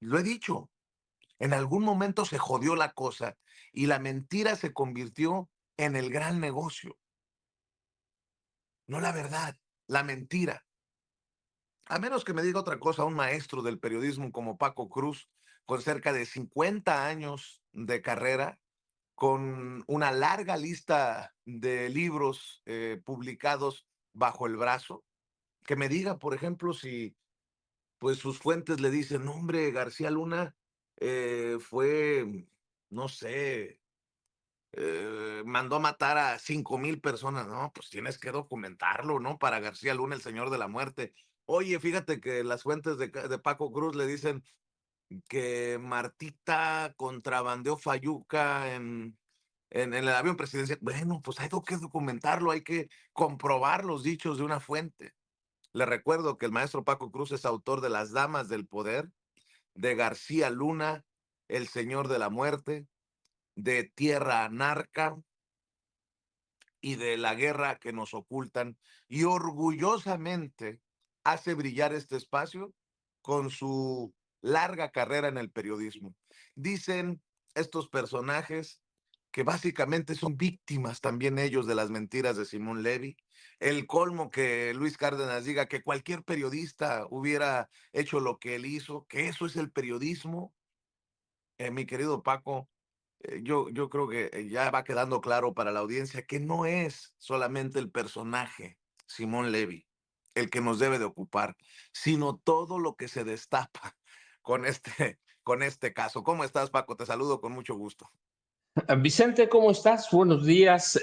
Lo he dicho, en algún momento se jodió la cosa y la mentira se convirtió en el gran negocio, no la verdad, la mentira. A menos que me diga otra cosa, un maestro del periodismo como Paco Cruz, con cerca de 50 años de carrera, con una larga lista de libros publicados bajo el brazo, que me diga, por ejemplo, si pues sus fuentes le dicen, "No, hombre, García Luna fue, no sé, mandó a matar a 5,000 personas". No, pues tienes que documentarlo, ¿no? Para García Luna, el señor de la muerte. Oye, fíjate que las fuentes de Paco Cruz le dicen que Martita contrabandeó fayuca en el avión presidencial. Bueno, pues hay que documentarlo, hay que comprobar los dichos de una fuente. Le recuerdo que el maestro Paco Cruz es autor de Las Damas del Poder, de García Luna, El Señor de la Muerte, de Tierra Anarca y de La Guerra que nos ocultan, y orgullosamente hace brillar este espacio con su larga carrera en el periodismo. Dicen estos personajes que básicamente son víctimas también ellos de las mentiras de Simón Levy. El colmo que Luis Cárdenas diga que cualquier periodista hubiera hecho lo que él hizo, que eso es el periodismo. Mi querido Paco, yo creo que ya va quedando claro para la audiencia que no es solamente el personaje Simón Levy el que nos debe de ocupar, sino todo lo que se destapa con este caso. ¿Cómo estás, Paco? Te saludo con mucho gusto. Vicente, ¿cómo estás? Buenos días.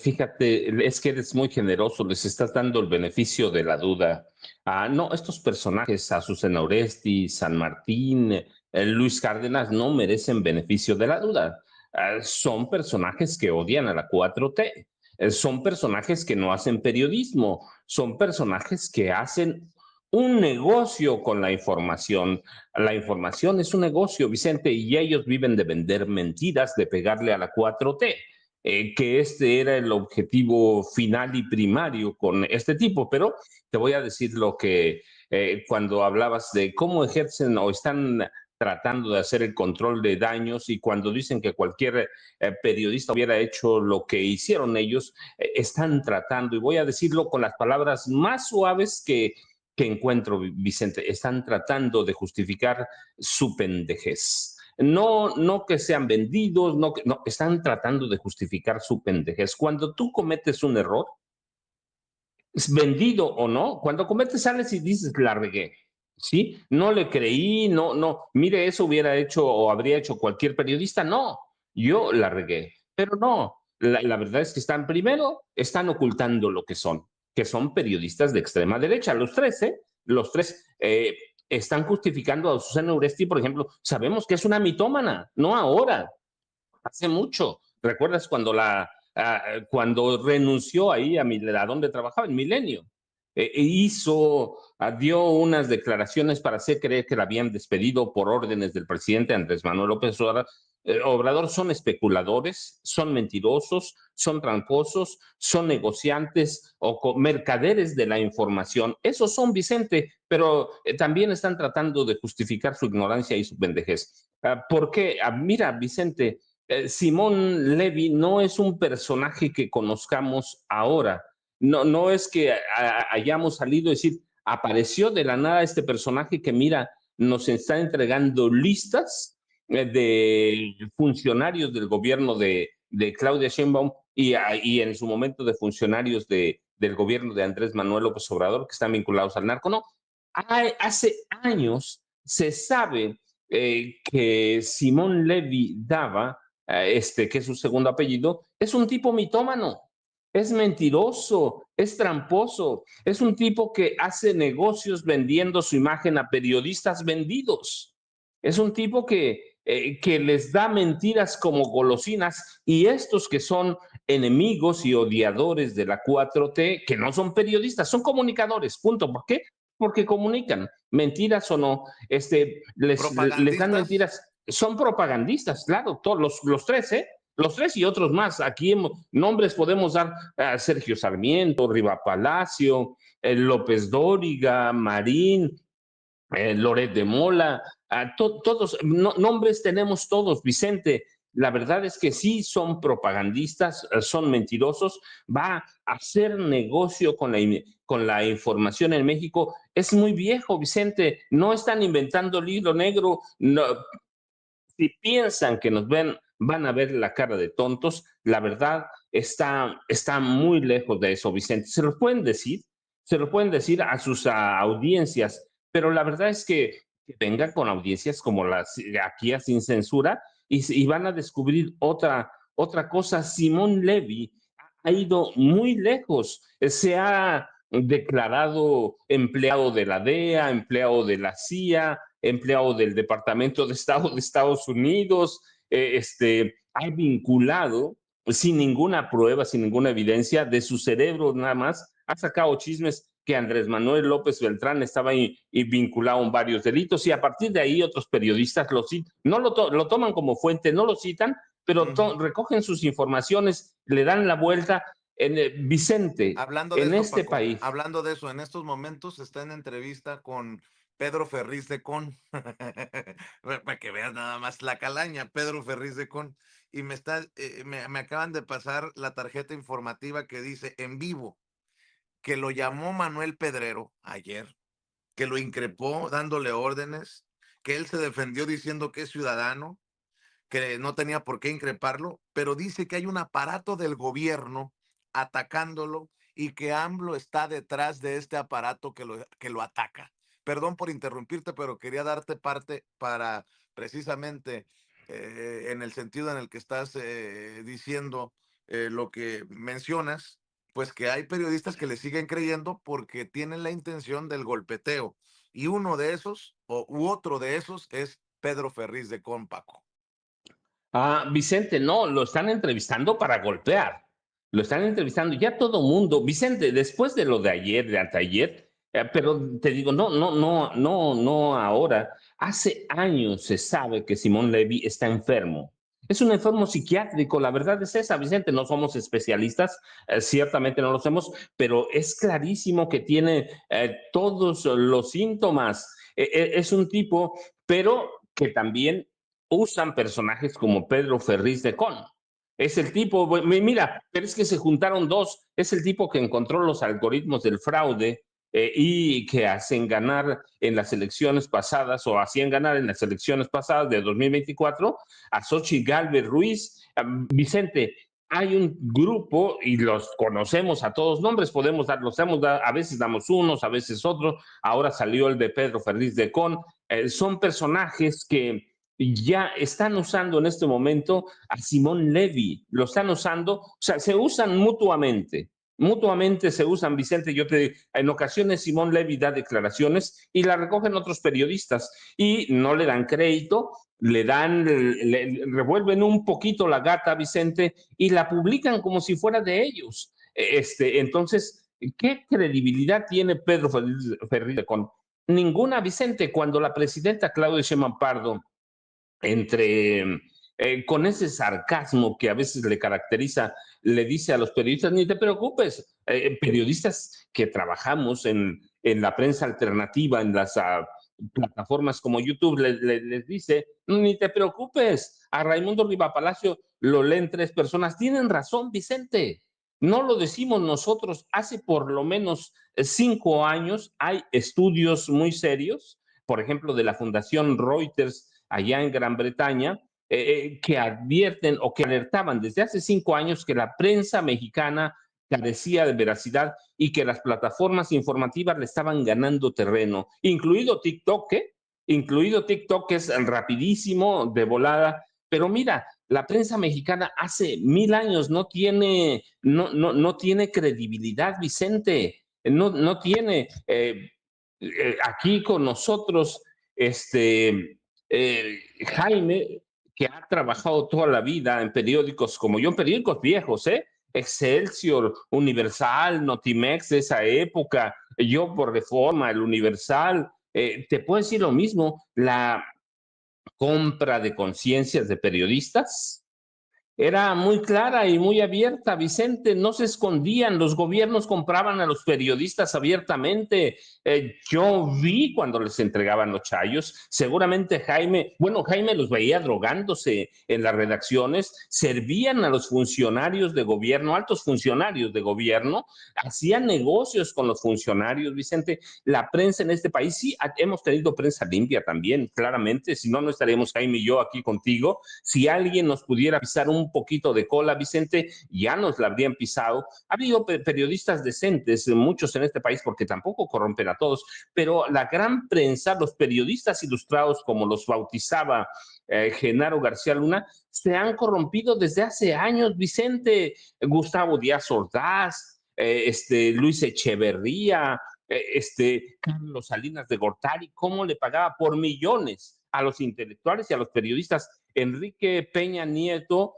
Fíjate, es que eres muy generoso, les estás dando el beneficio de la duda. No, estos personajes, Azucena Oresti, San Martín, Luis Cárdenas, no merecen beneficio de la duda. Son personajes que odian a la 4T. Son personajes que no hacen periodismo, son personajes que hacen un negocio con la información. La información es un negocio, Vicente, y ellos viven de vender mentiras, de pegarle a la 4T, que este era el objetivo final y primario con este tipo. Pero te voy a decir lo que cuando hablabas de cómo ejercen o están tratando de hacer el control de daños y cuando dicen que cualquier periodista hubiera hecho lo que hicieron ellos, están tratando, y voy a decirlo con las palabras más suaves que encuentro, Vicente, están tratando de justificar su pendejez. No, no que sean vendidos, no, están tratando de justificar su pendejez. Cuando tú cometes un error, es vendido o no, cuando cometes sales y dices, la regué, ¿sí? No le creí, no, mire, eso hubiera hecho o habría hecho cualquier periodista, no, yo la regué, pero no, la verdad es que están, primero, están ocultando lo que son periodistas de extrema derecha, los tres, ¿eh? Los tres están justificando a Susana Uresti, por ejemplo, sabemos que es una mitómana, no ahora, hace mucho. ¿Recuerdas cuando renunció ahí a donde trabajaba, en Milenio? Dio unas declaraciones para hacer creer que la habían despedido por órdenes del presidente Andrés Manuel López Obrador. Son especuladores, son mentirosos, son tramposos, son negociantes o mercaderes de la información. Esos son, Vicente, pero también están tratando de justificar su ignorancia y su pendejez. ¿Por qué? Mira, Vicente, Simón Levy no es un personaje que conozcamos ahora. No, no es que hayamos salido a decir, apareció de la nada este personaje que, mira, nos está entregando listas de funcionarios del gobierno de Claudia Sheinbaum y en su momento de funcionarios del gobierno de Andrés Manuel López Obrador que están vinculados al narco. No, hace años se sabe que Simón Levy Dava, que es su segundo apellido, es un tipo mitómano, es mentiroso, es tramposo, es un tipo que hace negocios vendiendo su imagen a periodistas vendidos. Es un tipo que les da mentiras como golosinas, y estos que son enemigos y odiadores de la 4T, que no son periodistas, son comunicadores, punto. ¿Por qué? Porque comunican, mentiras o no, les dan Propagandistas. mentiras, son propagandistas, claro, todos los tres, ¿eh? Los tres y otros más. Aquí nombres podemos dar a Sergio Sarmiento, Riva Palacio, López Dóriga, Marín, Loret de Mola, todos, nombres tenemos todos, Vicente. La verdad es que sí son propagandistas, son mentirosos, va a hacer negocio con la información en México. Es muy viejo, Vicente, no están inventando el hilo negro, no, si piensan que nos ven, van a ver la cara de tontos, la verdad está muy lejos de eso, Vicente. Se lo pueden decir a sus audiencias, pero la verdad es que vengan con audiencias como las aquí a Sin Censura y van a descubrir otra cosa. Simón Levy ha ido muy lejos, se ha declarado empleado de la DEA, empleado de la CIA, empleado del Departamento de Estado de Estados Unidos, ha vinculado sin ninguna prueba, sin ninguna evidencia de su cerebro nada más, ha sacado chismes que Andrés Manuel López Beltrán estaba vinculado en varios delitos y a partir de ahí otros periodistas no lo toman como fuente, no lo citan, pero Ujú. recogen sus informaciones, le dan la vuelta. Vicente, Hablando de en eso, este Paco, país, hablando de eso, en estos momentos está en entrevista con Pedro Ferriz de Con, para que veas nada más la calaña, Pedro Ferriz de Con, y me acaban de pasar la tarjeta informativa que dice en vivo que lo llamó Manuel Pedrero ayer, que lo increpó dándole órdenes, que él se defendió diciendo que es ciudadano, que no tenía por qué increparlo, pero dice que hay un aparato del gobierno atacándolo y que AMLO está detrás de este aparato que lo ataca. Perdón por interrumpirte, pero quería darte parte para precisamente en el sentido en el que estás diciendo lo que mencionas, pues que hay periodistas que le siguen creyendo porque tienen la intención del golpeteo. Y uno de esos, u otro de esos, es Pedro Ferriz de Paco. Vicente, no, lo están entrevistando para golpear. Lo están entrevistando ya todo mundo. Vicente, después de lo de ayer, de anteayer, pero te digo, no ahora. Hace años se sabe que Simón Levy está enfermo. Es un enfermo psiquiátrico, la verdad es esa, Vicente, no somos especialistas, ciertamente no lo somos, pero es clarísimo que tiene todos los síntomas. Es un tipo, pero que también usan personajes como Pedro Ferriz de Con. Es el tipo, mira, pero es que se juntaron dos. Es el tipo que encontró los algoritmos del fraude y que hacen ganar en las elecciones pasadas o hacían ganar en las elecciones pasadas de 2024 a Xochitl Gálvez Ruiz. Vicente, hay un grupo y los conocemos a todos nombres, a veces damos unos, a veces otros. Ahora salió el de Pedro Ferriz de Con. Son personajes que ya están usando en este momento a Simón Levy, lo están usando, o sea, se usan mutuamente se usan, Vicente, en ocasiones Simón Levy da declaraciones y la recogen otros periodistas y no le dan crédito, le revuelven un poquito la gata, Vicente, y la publican como si fuera de ellos. Entonces, ¿qué credibilidad tiene Pedro Ferriz con ninguna, Vicente? Cuando la presidenta Claudia Sheinbaum Pardo con ese sarcasmo que a veces le caracteriza, le dice a los periodistas, ni te preocupes, periodistas que trabajamos en la prensa alternativa, en las plataformas como YouTube, les dice, ni te preocupes, a Raimundo Riva Palacio lo leen 3 personas. Tienen razón, Vicente. No lo decimos nosotros. Hace por lo menos 5 años hay estudios muy serios, por ejemplo, de la Fundación Reuters allá en Gran Bretaña, que advierten o que alertaban desde hace 5 años que la prensa mexicana carecía de veracidad y que las plataformas informativas le estaban ganando terreno, incluido TikTok, que es rapidísimo, de volada. Pero mira, la prensa mexicana hace 1000 años no tiene credibilidad, Vicente. No tiene. Aquí con nosotros, Jaime, que ha trabajado toda la vida en periódicos como yo, en periódicos viejos, Excelsior, Universal, Notimex de esa época, yo por Reforma, el Universal, te puedo decir lo mismo, la compra de conciencias de periodistas era muy clara y muy abierta, Vicente, no se escondían, los gobiernos compraban a los periodistas abiertamente. Yo vi cuando les entregaban los chayos, seguramente Jaime los veía drogándose en las redacciones, servían a los funcionarios de gobierno, altos funcionarios de gobierno, hacían negocios con los funcionarios, Vicente. La prensa en este país, sí, hemos tenido prensa limpia también, claramente, si no, no estaríamos Jaime y yo aquí contigo. Si alguien nos pudiera pisar un poquito de cola, Vicente, ya nos la habrían pisado. Ha habido periodistas decentes, muchos en este país, porque tampoco corrompen a todos, pero la gran prensa, los periodistas ilustrados, como los bautizaba Genaro García Luna, se han corrompido desde hace años, Vicente. Gustavo Díaz Ordaz, Luis Echeverría, Carlos Salinas de Gortari, cómo le pagaba por millones a los intelectuales y a los periodistas. Enrique Peña Nieto,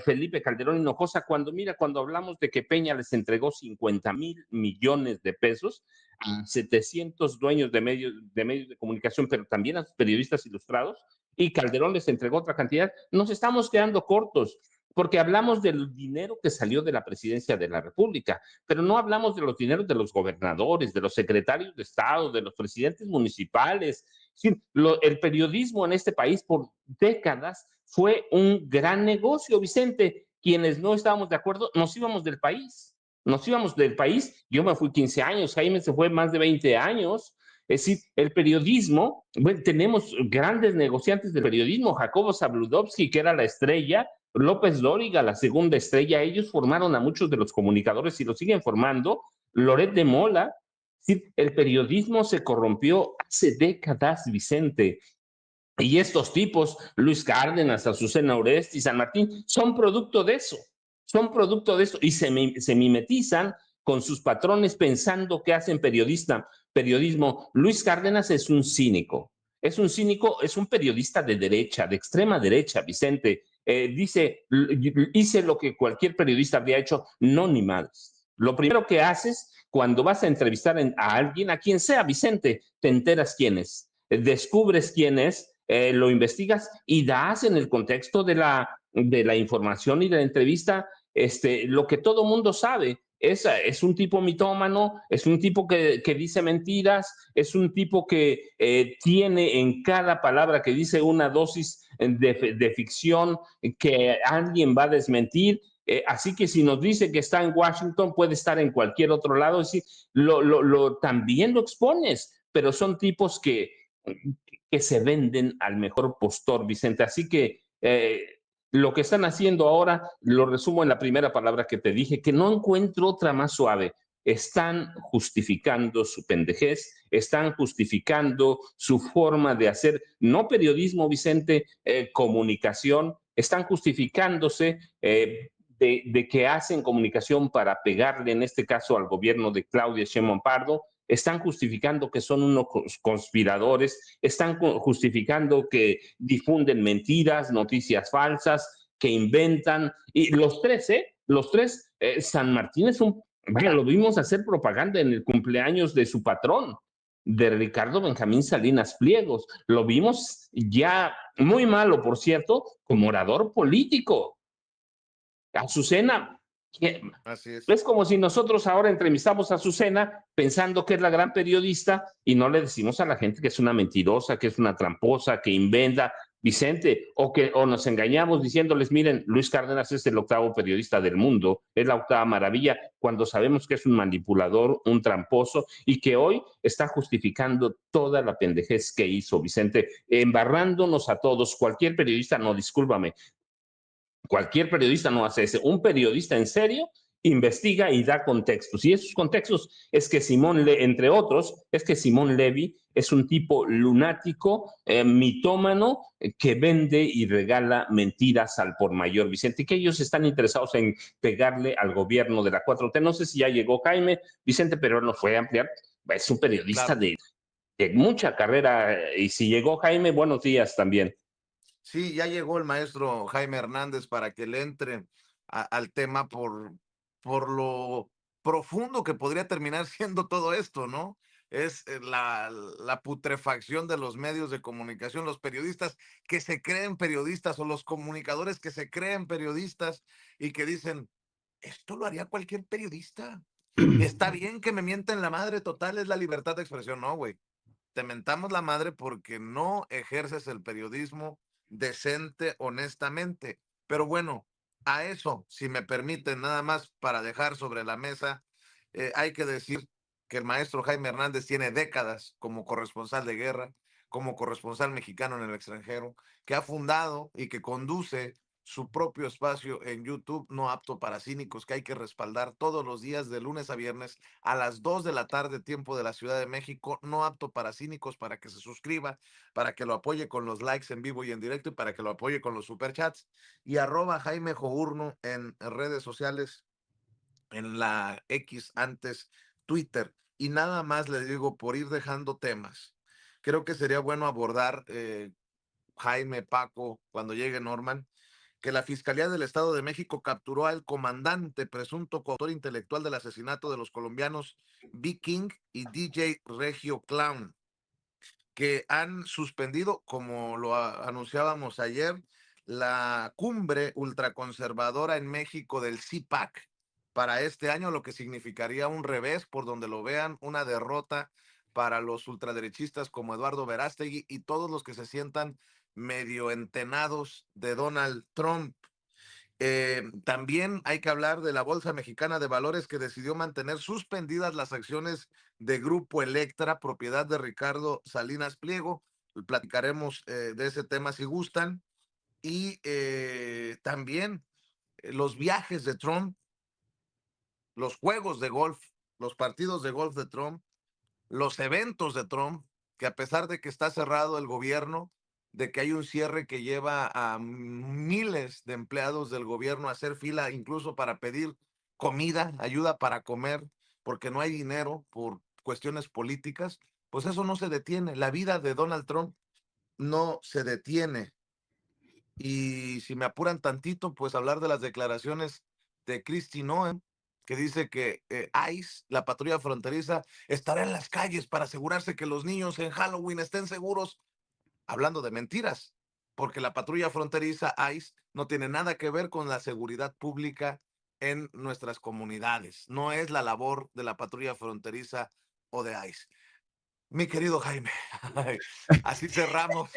Felipe Calderón Hinojosa, cuando hablamos de que Peña les entregó 50,000 millones de pesos a 700 dueños de medios de comunicación, pero también a los periodistas ilustrados, y Calderón les entregó otra cantidad, nos estamos quedando cortos, porque hablamos del dinero que salió de la presidencia de la República, pero no hablamos de los dineros de los gobernadores, de los secretarios de Estado, de los presidentes municipales. Sí, el periodismo en este país por décadas fue un gran negocio, Vicente. Quienes no estábamos de acuerdo, nos íbamos del país. Nos íbamos del país. Yo me fui 15 años, Jaime se fue más de 20 años. Es decir, el periodismo, bueno, tenemos grandes negociantes del periodismo, Jacobo Zabludovsky, que era la estrella, López Dóriga, la segunda estrella, ellos formaron a muchos de los comunicadores y lo siguen formando, Loret de Mola. Sí, el periodismo se corrompió hace décadas, Vicente. Y estos tipos, Luis Cárdenas, Azucena Oresti, San Martín, son producto de eso y se mimetizan con sus patrones pensando que hacen periodismo. Luis Cárdenas es un periodista de derecha, de extrema derecha, Vicente. Dice, hice lo que cualquier periodista habría hecho, no ni más. Lo primero que haces cuando vas a entrevistar a alguien, a quien sea, Vicente, te enteras quién es, descubres quién es, lo investigas y das en el contexto de la información y de la entrevista lo que todo mundo sabe. Es un tipo mitómano, es un tipo que dice mentiras, es un tipo que tiene en cada palabra que dice una dosis de ficción que alguien va a desmentir. Así que si nos dice que está en Washington, puede estar en cualquier otro lado. Es decir, también lo expones, pero son tipos que se venden al mejor postor, Vicente. Así que lo que están haciendo ahora, lo resumo en la primera palabra que te dije, que no encuentro otra más suave. Están justificando su pendejez, están justificando su forma de hacer, no periodismo, Vicente, comunicación, están justificándose de que hacen comunicación para pegarle, en este caso, al gobierno de Claudia Sheinbaum Pardo, están justificando que son unos conspiradores, están justificando que difunden mentiras, noticias falsas, que inventan. Y San Martín bueno, lo vimos hacer propaganda en el cumpleaños de su patrón, de Ricardo Benjamín Salinas Pliegos. Lo vimos ya muy malo, por cierto, como orador político. Azucena, Así es. es como si nosotros ahora entrevistamos a Azucena pensando que es la gran periodista y no le decimos a la gente que es una mentirosa, que es una tramposa, que inventa, Vicente, o nos engañamos diciéndoles, miren, Luis Cárdenas es el octavo periodista del mundo, es la octava maravilla, cuando sabemos que es un manipulador, un tramposo, y que hoy está justificando toda la pendejez que hizo Vicente, embarrándonos a todos. Cualquier periodista, no, discúlpame, cualquier periodista no hace eso. Un periodista en serio investiga y da contextos. Y esos contextos es que entre otros, es que Simón Levy es un tipo lunático, mitómano, que vende y regala mentiras al por mayor, Vicente, y que ellos están interesados en pegarle al gobierno de la 4T. No sé si ya llegó Jaime, Vicente, pero no fue a ampliar. Es un periodista Claro. de mucha carrera. Y si llegó Jaime, buenos días también. Sí, ya llegó el maestro Jaime Hernández para que le entre al tema por lo profundo que podría terminar siendo todo esto, ¿no? es la putrefacción de los medios de comunicación, los periodistas que se creen periodistas o los comunicadores que se creen periodistas y que dicen, esto lo haría cualquier periodista. Está bien que me mienten la madre, total, es la libertad de expresión. No, güey, te mentamos la madre porque no ejerces el periodismo decente, honestamente. Pero bueno, a eso, si me permiten, nada más para dejar sobre la mesa, hay que decir que el maestro Jaime Hernández tiene décadas como corresponsal de guerra, como corresponsal mexicano en el extranjero, que ha fundado y que conduce su propio espacio en YouTube, no apto para cínicos, que hay que respaldar todos los días de lunes a viernes a las 2 de la tarde, tiempo de la Ciudad de México, no apto para cínicos, para que se suscriba, para que lo apoye con los likes en vivo y en directo y para que lo apoye con los superchats. Y arroba Jaime Journo en redes sociales, en la X antes Twitter. Y nada más le digo, por ir dejando temas, creo que sería bueno abordar, Jaime, Paco, cuando llegue Norman, que la Fiscalía del Estado de México capturó al comandante presunto coautor intelectual del asesinato de los colombianos B. King y DJ Regio Clown, que han suspendido, como lo anunciábamos ayer, la cumbre ultraconservadora en México del CIPAC para este año, lo que significaría un revés, por donde lo vean, una derrota para los ultraderechistas como Eduardo Verástegui y todos los que se sientan medio entenados de Donald Trump. También hay que hablar de la Bolsa Mexicana de Valores, que decidió mantener suspendidas las acciones de Grupo Electra, propiedad de Ricardo Salinas Pliego. Platicaremos de ese tema si gustan. Y también los viajes de Trump, los juegos de golf, los partidos de golf de Trump, los eventos de Trump, que a pesar de que está cerrado el gobierno, de que hay un cierre que lleva a miles de empleados del gobierno a hacer fila incluso para pedir comida, ayuda para comer, porque no hay dinero por cuestiones políticas, pues eso no se detiene. La vida de Donald Trump no se detiene. Y si me apuran tantito, pues hablar de las declaraciones de Kristi Noem, que dice que ICE, la patrulla fronteriza, estará en las calles para asegurarse que los niños en Halloween estén seguros, hablando de mentiras, porque la patrulla fronteriza ICE no tiene nada que ver con la seguridad pública en nuestras comunidades. No es la labor de la patrulla fronteriza o de ICE. Mi querido Jaime, así cerramos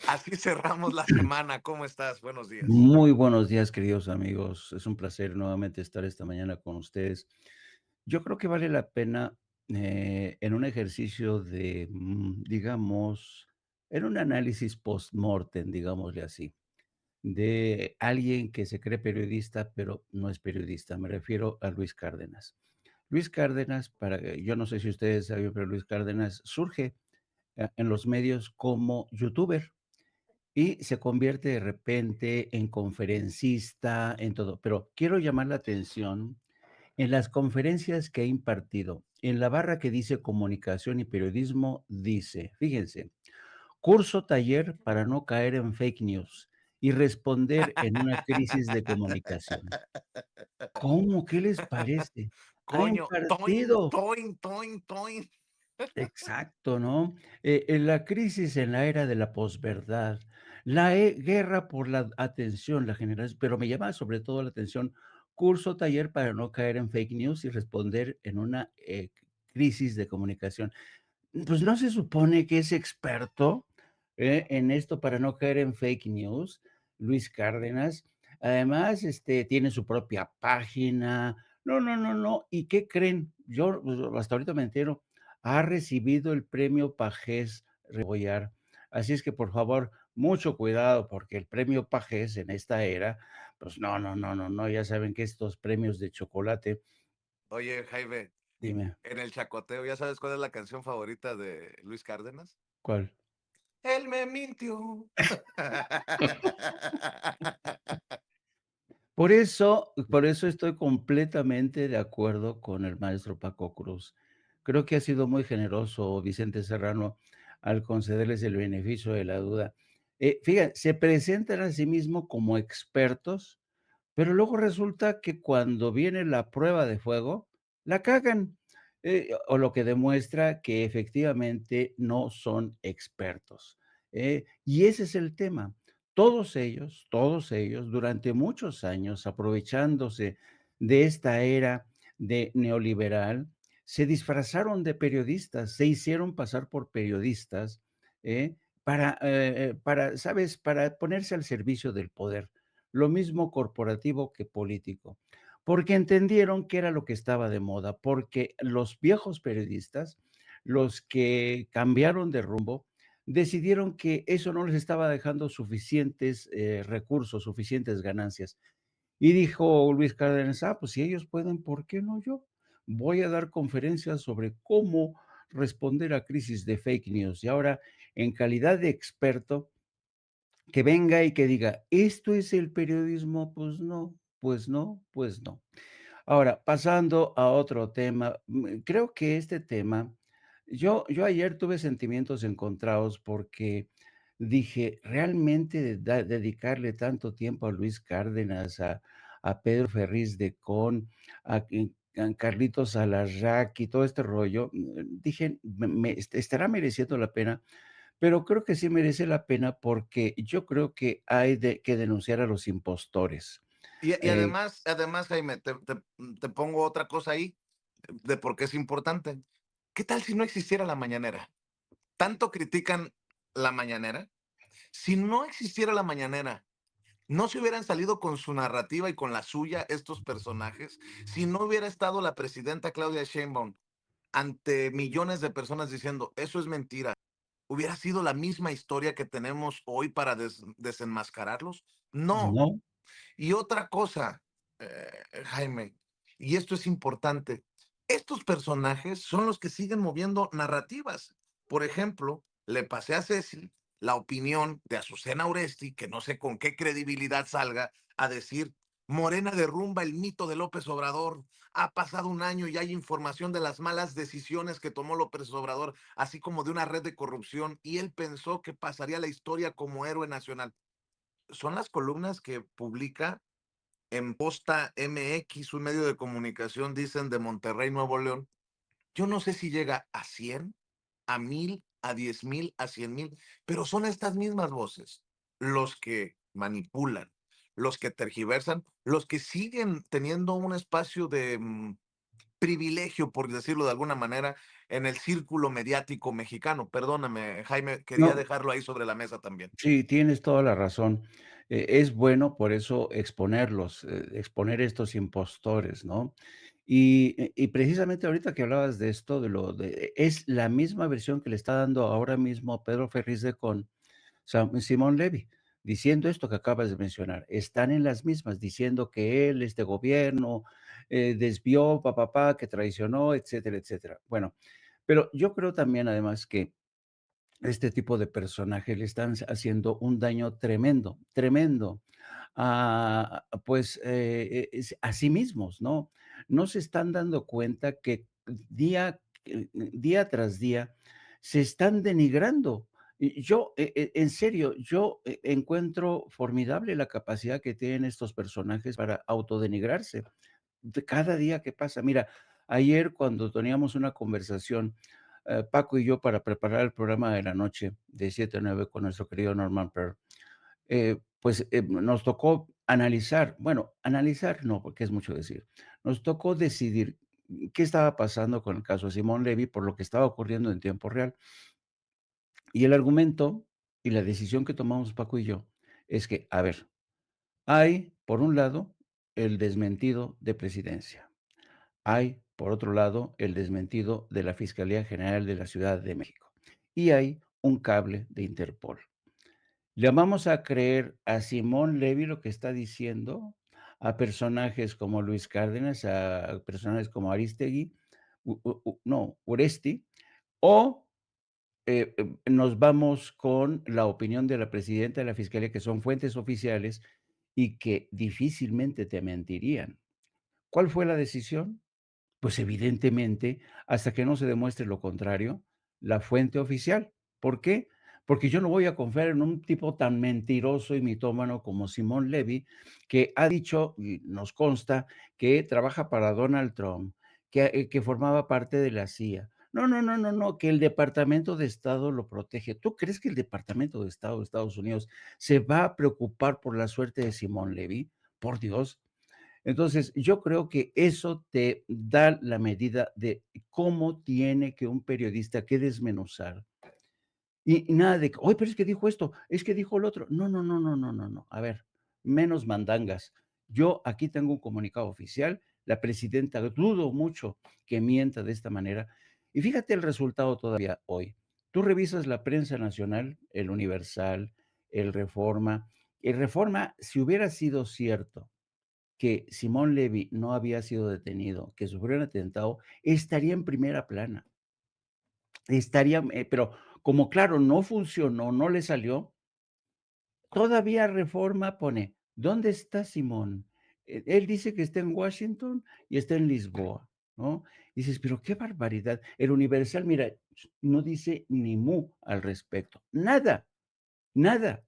Así cerramos la semana. ¿Cómo estás? Buenos días. Muy buenos días, queridos amigos. Es un placer nuevamente estar esta mañana con ustedes. Yo creo que vale la pena en un ejercicio de, digamos, en un análisis post-mortem, digámosle así, de alguien que se cree periodista, pero no es periodista. Me refiero a Luis Cárdenas. Luis Cárdenas, yo no sé si ustedes saben, pero Luis Cárdenas surge en los medios como youtuber y se convierte de repente en conferencista, en todo. Pero quiero llamar la atención en las conferencias que ha impartido. En la barra que dice comunicación y periodismo, dice, fíjense, curso taller para no caer en fake news y responder en una crisis de comunicación. ¿Cómo? ¿Qué les parece? Ha Coño, toin, impartido. toin, toin, toin. Exacto, ¿no? En la crisis en la era de la posverdad, guerra por la atención, la generación, pero me llama sobre todo la atención, curso, taller para no caer en fake news y responder en una crisis de comunicación. Pues no se supone que es experto en esto para no caer en fake news, Luis Cárdenas. Además, tiene su propia página. No, no, no, no. ¿Y qué creen? Yo pues, hasta ahorita me entero. Ha recibido el premio Pajés Rebollar. Así es que, por favor, mucho cuidado, porque el premio Pajés en esta era, pues no, no, no, no, no. Ya saben que estos premios de chocolate, Oye, Jaime, dime, en el chacoteo, ¿ya sabes cuál es la canción favorita de Luis Cárdenas? ¿cuál? Él me mintió. Por eso estoy completamente de acuerdo con el maestro Paco Cruz. Creo que ha sido muy generoso Vicente Serrano al concederles el beneficio de la duda. Fíjate, se presentan a sí mismos como expertos, pero luego resulta que cuando viene la prueba de fuego, la cagan. o lo que demuestra que efectivamente no son expertos. Y ese es el tema. Todos ellos, durante muchos años, aprovechándose de esta era de neoliberal, se disfrazaron de periodistas, se hicieron pasar por periodistas, para, ¿sabes? Para ponerse al servicio del poder, lo mismo corporativo que político, porque entendieron que era lo que estaba de moda, porque los viejos periodistas, los que cambiaron de rumbo, decidieron que eso no les estaba dejando suficientes recursos, suficientes ganancias. Y dijo Luis Cárdenas, pues si ellos pueden, ¿por qué no yo? Voy a dar conferencias sobre cómo responder a crisis de fake news. Y ahora, en calidad de experto, que venga y que diga, ¿esto es el periodismo? Pues no, pues no, pues no. Ahora, pasando a otro tema, creo que este tema, yo ayer tuve sentimientos encontrados porque dije, realmente dedicarle tanto tiempo a Luis Cárdenas, a Pedro Ferriz de Con, a Carlitos Alarraqui y todo este rollo, dije, estará mereciendo la pena, pero creo que sí merece la pena porque yo creo que hay que denunciar a los impostores. Y Eh, además, Jaime, te pongo otra cosa ahí de por qué es importante. ¿Qué tal si no existiera la mañanera? Tanto critican la mañanera. Si no existiera la mañanera, no se hubieran salido con su narrativa y con la suya estos personajes. Si no hubiera estado la presidenta Claudia Sheinbaum ante millones de personas diciendo eso es mentira, hubiera sido la misma historia que tenemos hoy para desenmascararlos. No. no. Y otra cosa, Jaime, y esto es importante, estos personajes son los que siguen moviendo narrativas. Por ejemplo, le pasé a Ceci la opinión de Azucena Oresti, que no sé con qué credibilidad salga a decir, Morena derrumba el mito de López Obrador, ha pasado un año y hay información de las malas decisiones que tomó López Obrador, así como de una red de corrupción, y él pensó que pasaría la historia como héroe nacional. Son las columnas que publica en Posta MX, un medio de comunicación, dicen de Monterrey, Nuevo León. Yo no sé si llega a 100, a 1000, a 10,000, a 100,000, pero son estas mismas voces los que manipulan, los que tergiversan, los que siguen teniendo un espacio de privilegio, por decirlo de alguna manera, en el círculo mediático mexicano. Perdóname, Jaime, quería No, dejarlo ahí sobre la mesa también. sí, tienes toda la razón. Es bueno por eso exponerlos, exponer estos impostores, ¿no? Y precisamente ahorita que hablabas de esto, es la misma versión que le está dando ahora mismo a Pedro Ferriz de Con Simón Levy, diciendo esto que acabas de mencionar. Están en las mismas, diciendo que él, este gobierno, desvió, papá, que traicionó, etcétera, etcétera. Bueno, pero yo creo también además que este tipo de personajes le están haciendo un daño tremendo, tremendo, pues, a sí mismos, ¿no? No se están dando cuenta que día tras día se están denigrando. Y yo, en serio, yo encuentro formidable la capacidad que tienen estos personajes para autodenigrarse de cada día que pasa. Mira, ayer cuando teníamos una conversación, Paco y yo, para preparar el programa de la noche, de 7 a 9 con nuestro querido Norman Pearl, pues, nos tocó analizar, bueno, analizar no, porque es mucho decir, nos tocó decidir qué estaba pasando con el caso de Simón Levy por lo que estaba ocurriendo en tiempo real. Y el argumento y la decisión que tomamos Paco y yo es que, a ver, hay, por un lado, el desmentido de Presidencia. Hay, por otro lado, el desmentido de la Fiscalía General de la Ciudad de México. Y hay un cable de Interpol. ¿Le vamos a creer a Simón Levy lo que está diciendo? A personajes como Luis Cárdenas, a personajes como Aristegui, no, Uresti, o nos vamos con la opinión de la presidenta de la Fiscalía, que son fuentes oficiales y que difícilmente te mentirían. ¿Cuál fue la decisión? Pues evidentemente, hasta que no se demuestre lo contrario, la fuente oficial. ¿Por qué? Porque yo no voy a confiar en un tipo tan mentiroso y mitómano como Simón Levy, que ha dicho, y nos consta, que trabaja para Donald Trump, que formaba parte de la CIA. No, no, no, no, no, que el Departamento de Estado lo protege. ¿Tú crees que el Departamento de Estado de Estados Unidos se va a preocupar por la suerte de Simón Levy? Por Dios. Entonces, yo creo que eso te da la medida de cómo tiene que un periodista que desmenuzar. Y nada de que: "Oye, pero es que dijo esto, es que dijo lo otro". No, no, no, no, no, no, no. A ver, menos mandangas. Yo aquí tengo un comunicado oficial, la presidenta dudo mucho que mienta de esta manera. Y fíjate el resultado todavía hoy. Tú revisas la prensa nacional, el Universal, el Reforma. El Reforma, si hubiera sido cierto que Simón Levy no había sido detenido, que sufrió un atentado, estaría en primera plana. Estaría, pero como claro, no funcionó, no le salió, todavía Reforma pone: "¿Dónde está Simón?". Él dice que está en Washington y está en Lisboa, ¿no? Dices: "Pero qué barbaridad". El Universal, mira, no dice ni mu al respecto. Nada, nada.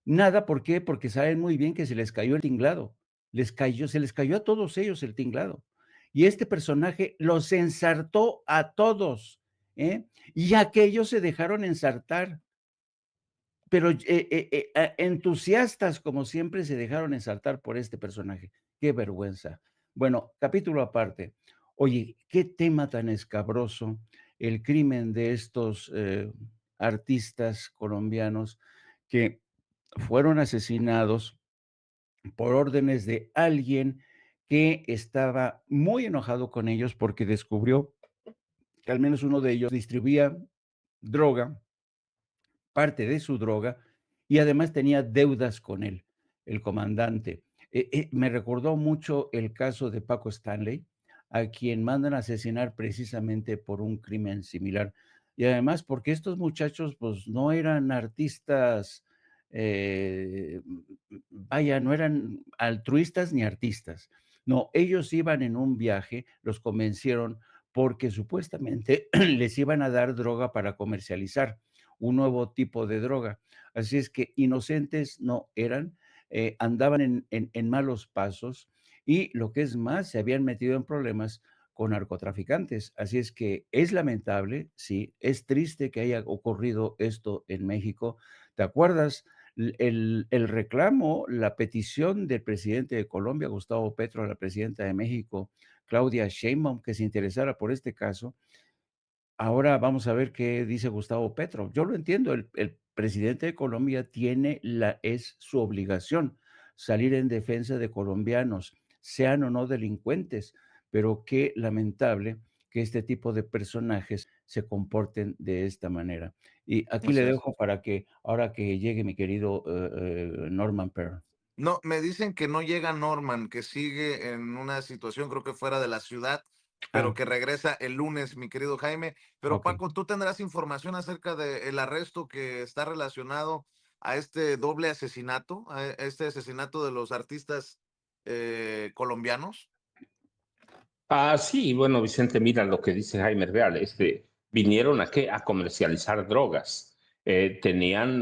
Nada, ¿por qué? Porque saben muy bien que se les cayó el tinglado. Se les cayó a todos ellos el tinglado. Y este personaje los ensartó a todos, ¿eh? Y aquellos se dejaron ensartar, pero, entusiastas, como siempre, se dejaron ensartar por este personaje. Qué vergüenza. Bueno, capítulo aparte. Oye, qué tema tan escabroso el crimen de estos, artistas colombianos que fueron asesinados por órdenes de alguien que estaba muy enojado con ellos porque descubrió que al menos uno de ellos distribuía droga, parte de su droga, y además tenía deudas con él, el comandante. Me recordó mucho el caso de Paco Stanley, a quien mandan a asesinar precisamente por un crimen similar. Y además porque estos muchachos, pues, no eran artistas, vaya, no eran altruistas ni artistas. No, ellos iban en un viaje, los convencieron porque supuestamente les iban a dar droga para comercializar un nuevo tipo de droga. Así es que inocentes no eran, andaban en malos pasos y lo que es más, se habían metido en problemas con narcotraficantes. Así es que es lamentable, sí, es triste que haya ocurrido esto en México. ¿Te acuerdas? El reclamo, la petición del presidente de Colombia, Gustavo Petro, a la presidenta de México, Claudia Sheinbaum, que se interesara por este caso. Ahora vamos a ver qué dice Gustavo Petro. Yo lo entiendo, el presidente de Colombia es su obligación salir en defensa de colombianos, sean o no delincuentes, pero qué lamentable que este tipo de personajes se comporten de esta manera. Y aquí le Así es. dejo para que ahora que llegue mi querido, Norman Pearl. No, me dicen que no llega Norman, que sigue en una situación, creo que fuera de la ciudad, pero Ah, que regresa el lunes, mi querido Jaime. Pero okey. Paco, ¿tú tendrás información acerca del arresto que está relacionado a este doble asesinato, a este asesinato de los artistas colombianos? Sí, bueno, Vicente, mira lo que dice Jaime Real, vinieron a qué, a comercializar drogas. Tenían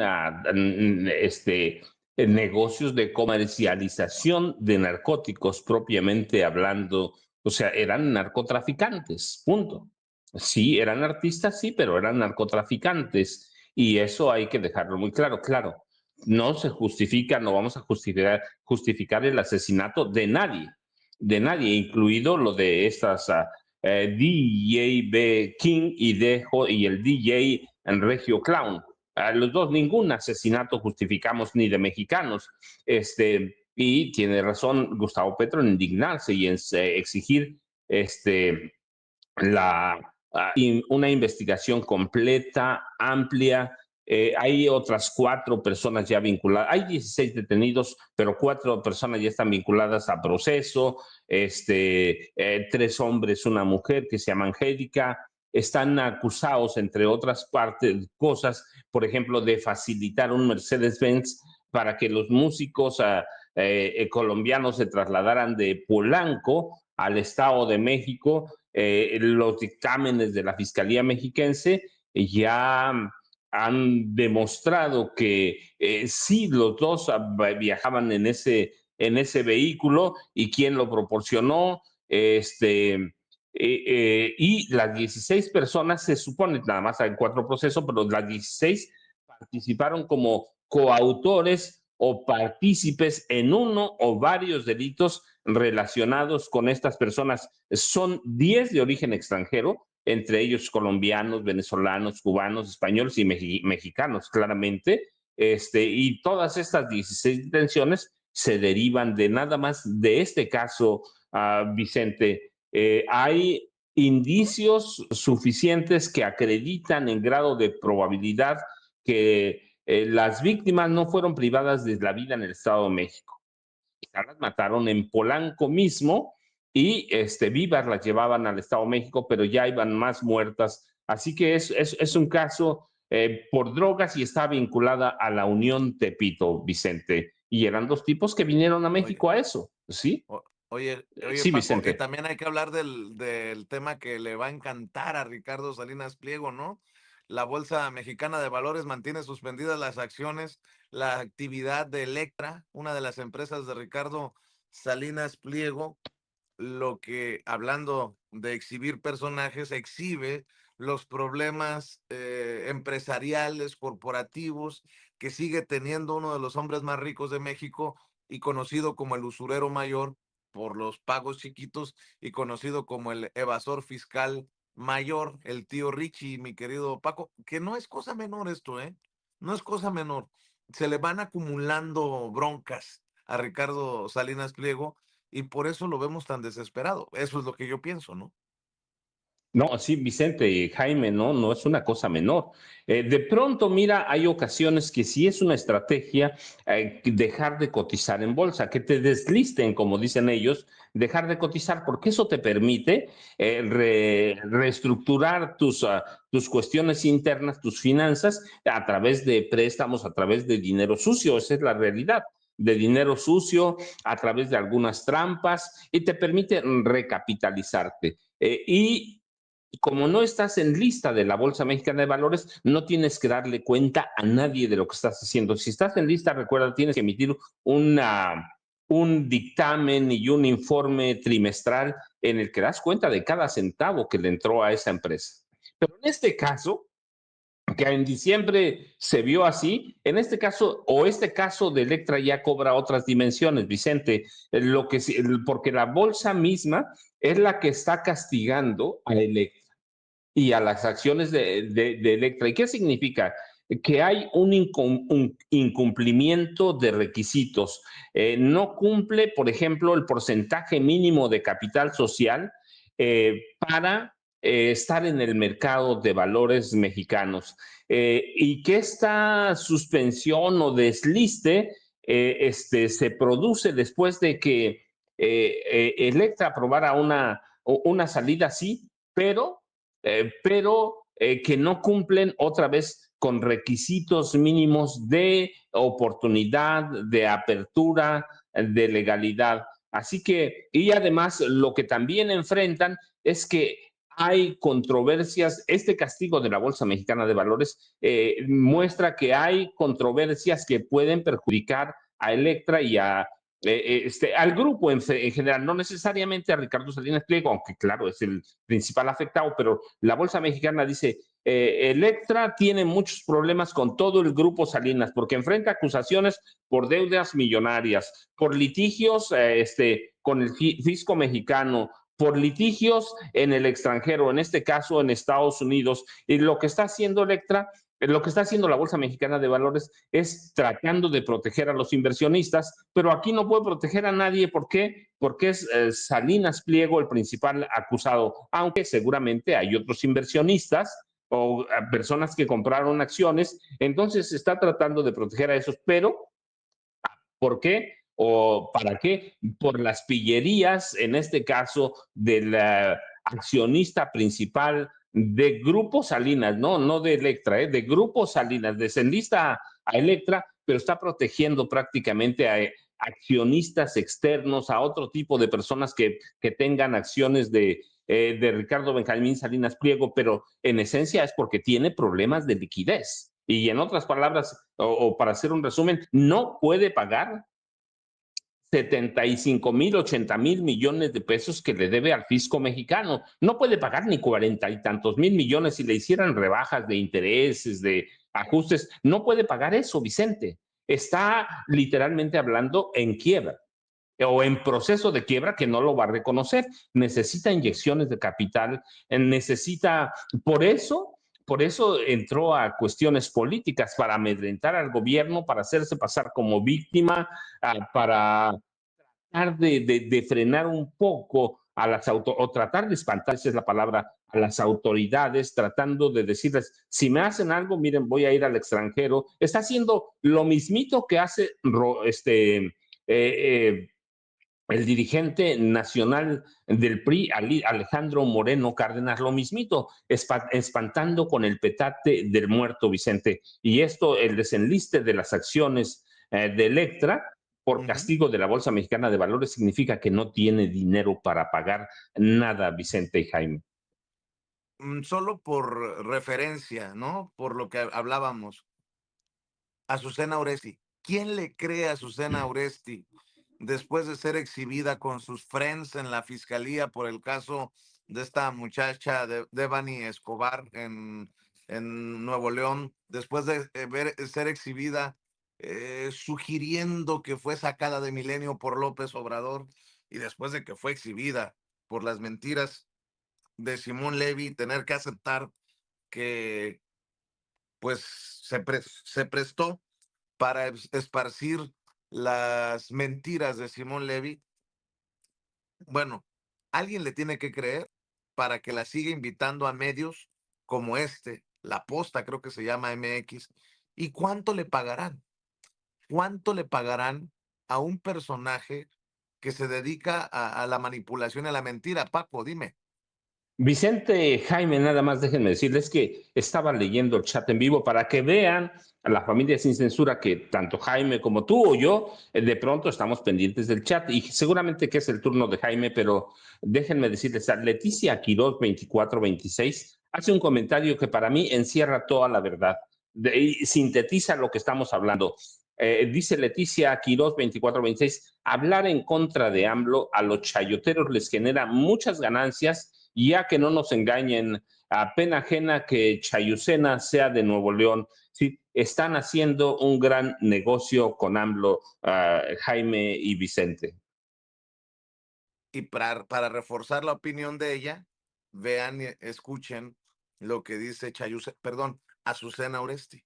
negocios de comercialización de narcóticos propiamente hablando, o sea, eran narcotraficantes, punto. Sí, eran artistas, sí, pero eran narcotraficantes y eso hay que dejarlo muy claro. Claro, no se justifica, no vamos a justificar el asesinato de nadie, incluido lo de estas DJ B. King y el DJ Regio Clown. A los dos, ningún asesinato justificamos ni de mexicanos. Y tiene razón Gustavo Petro en indignarse y en exigir la, una investigación completa, amplia. Hay otras 4 personas ya vinculadas. Hay 16 detenidos, pero 4 personas ya están vinculadas a proceso. 3 hombres, una mujer que se llama Angélica. Están acusados, entre otras cosas, por ejemplo, de facilitar un Mercedes-Benz para que los músicos colombianos se trasladaran de Polanco al Estado de México. Los dictámenes de la Fiscalía Mexiquense ya han demostrado que sí, los dos viajaban en ese vehículo y quién lo proporcionó. y las 16 personas, se supone, nada más hay 4 procesos, pero las 16 participaron como coautores o partícipes en uno o varios delitos relacionados con estas personas. Son 10 de origen extranjero, entre ellos colombianos, venezolanos, cubanos, españoles y mexicanos, claramente. Y todas estas 16 detenciones se derivan de nada más de este caso, Vicente. Hay indicios suficientes que acreditan en grado de probabilidad que las víctimas no fueron privadas de la vida en el Estado de México. Las mataron en Polanco mismo y vivas las llevaban al Estado de México, pero ya iban más muertas. Así que es un caso por drogas y está vinculada a la Unión Tepito, Vicente. Y eran 2 tipos que vinieron a Oye, México a eso, ¿sí? oye, Sí, Paco, y Vicente. también hay que hablar del tema que le va a encantar a Ricardo Salinas Pliego, ¿no? La Bolsa Mexicana de Valores mantiene suspendidas las acciones, la actividad de Electra, una de las empresas de Ricardo Salinas Pliego, lo que, hablando de exhibir personajes, exhibe los problemas empresariales, corporativos, que sigue teniendo uno de los hombres más ricos de México y conocido como el usurero mayor por los pagos chiquitos y conocido como el evasor fiscal mayor, el tío Richie, mi querido Paco, que no es cosa menor esto, ¿eh? No es cosa menor. Se le van acumulando broncas a Ricardo Salinas Pliego y por eso lo vemos tan desesperado. Eso es lo que yo pienso, ¿no? No, sí, Vicente y Jaime, no es una cosa menor. De pronto, mira, hay ocasiones que sí es una estrategia dejar de cotizar en bolsa, que te deslisten, como dicen ellos, dejar de cotizar, porque eso te permite reestructurar tus cuestiones internas, tus finanzas, a través de préstamos, a través de dinero sucio. Esa es la realidad, de dinero sucio, a través de algunas trampas, y te permite recapitalizarte. Y como no estás en lista de la Bolsa Mexicana de Valores, no tienes que darle cuenta a nadie de lo que estás haciendo. Si estás en lista, recuerda, tienes que emitir un dictamen y un informe trimestral en el que das cuenta de cada centavo que le entró a esa empresa. Pero en este caso, que en diciembre se vio así, en este caso, o este caso de Electra ya cobra otras dimensiones, Vicente, porque la bolsa misma es la que está castigando a Electra y a las acciones de Electra. ¿Y qué significa? Que hay un incumplimiento de requisitos. No cumple, por ejemplo, el porcentaje mínimo de capital social para estar en el mercado de valores mexicanos. Y que esta suspensión o desliste se produce después de que Electra aprobara una salida así, pero que no cumplen otra vez con requisitos mínimos de oportunidad, de apertura, de legalidad. Así que, y además lo que también enfrentan es que hay controversias. Este castigo de la Bolsa Mexicana de Valores muestra que hay controversias que pueden perjudicar a Electra y al grupo en general, no necesariamente a Ricardo Salinas Pliego, aunque claro, es el principal afectado, pero la Bolsa Mexicana dice, Electra tiene muchos problemas con todo el grupo Salinas, porque enfrenta acusaciones por deudas millonarias, por litigios con el fisco mexicano, por litigios en el extranjero, en este caso en Estados Unidos, y lo que está haciendo Electra, lo que está haciendo la Bolsa Mexicana de Valores es tratando de proteger a los inversionistas, pero aquí no puede proteger a nadie. ¿Por qué? Porque es Salinas Pliego el principal acusado, aunque seguramente hay otros inversionistas o personas que compraron acciones, entonces se está tratando de proteger a esos, pero ¿por qué? ¿O para qué? Por las pillerías, en este caso, del accionista principal de Grupo Salinas, no de Electra, de Grupo Salinas, deslista a Electra, pero está protegiendo prácticamente a accionistas externos, a otro tipo de personas que tengan acciones de Ricardo Benjamín Salinas Pliego, pero en esencia es porque tiene problemas de liquidez. Y en otras palabras, o para hacer un resumen, no puede pagar 75,000, 80,000 millones de pesos que le debe al fisco mexicano. No puede pagar ni 40 y tantos mil millones si le hicieran rebajas de intereses, de ajustes. No puede pagar eso, Vicente. Está literalmente hablando en quiebra o en proceso de quiebra que no lo va a reconocer. Necesita inyecciones de capital, necesita, por eso, por eso entró a cuestiones políticas para amedrentar al gobierno, para hacerse pasar como víctima, para tratar de frenar un poco a las o tratar de espantar, esa es la palabra, a las autoridades, tratando de decirles, si me hacen algo, miren, voy a ir al extranjero. Está haciendo lo mismito que hace eh, el dirigente nacional del PRI, Alejandro Moreno Cárdenas, lo mismito, espantando con el petate del muerto Vicente. Y esto, el desenliste de las acciones de Electra por castigo de la Bolsa Mexicana de Valores significa que no tiene dinero para pagar nada, Vicente y Jaime. Solo por referencia, ¿no? Por lo que hablábamos. Azucena Oresti. ¿Quién le cree a Azucena Oresti después de ser exhibida con sus friends en la fiscalía por el caso de esta muchacha de Devani Escobar en Nuevo León, después de ser exhibida sugiriendo que fue sacada de Milenio por López Obrador y después de que fue exhibida por las mentiras de Simón Levy, tener que aceptar que pues se prestó para esparcir las mentiras de Simón Levy? Bueno, alguien le tiene que creer para que la siga invitando a medios como este, La Posta, creo que se llama MX. ¿Y cuánto le pagarán? ¿Cuánto le pagarán a un personaje que se dedica a la manipulación y a la mentira? Paco, dime. Vicente, Jaime, nada más déjenme decirles que estaba leyendo el chat en vivo para que vean a la familia sin censura que tanto Jaime como tú o yo de pronto estamos pendientes del chat y seguramente que es el turno de Jaime, pero déjenme decirles, a Leticia Quiroz 2426 hace un comentario que para mí encierra toda la verdad y sintetiza lo que estamos hablando. Dice Leticia Quiroz 2426, hablar en contra de AMLO a los chayoteros les genera muchas ganancias, ya que no nos engañen, a pena ajena que Chayucena sea de Nuevo León. Sí, están haciendo un gran negocio con AMLO, Jaime y Vicente. Y para reforzar la opinión de ella, vean y escuchen lo que dice Azucena Oresti.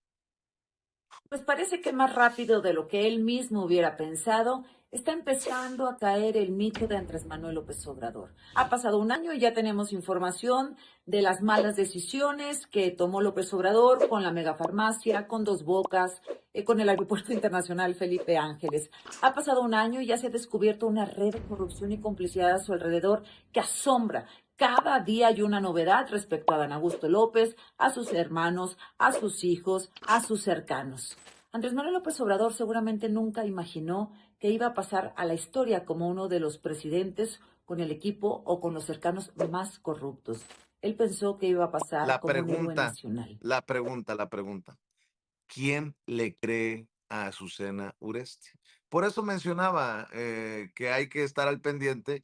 Pues parece que más rápido de lo que él mismo hubiera pensado, está empezando a caer el mito de Andrés Manuel López Obrador. Ha pasado un año y ya tenemos información de las malas decisiones que tomó López Obrador con la megafarmacia, con Dos Bocas, con el Aeropuerto Internacional Felipe Ángeles. Ha pasado un año y ya se ha descubierto una red de corrupción y complicidad a su alrededor que asombra. Cada día hay una novedad respecto a Dan Augusto López, a sus hermanos, a sus hijos, a sus cercanos. Andrés Manuel López Obrador seguramente nunca imaginó que iba a pasar a la historia como uno de los presidentes con el equipo o con los cercanos más corruptos. Él pensó que iba a pasar como un héroe nacional. La pregunta. ¿Quién le cree a Azucena Uresti? Por eso mencionaba que hay que estar al pendiente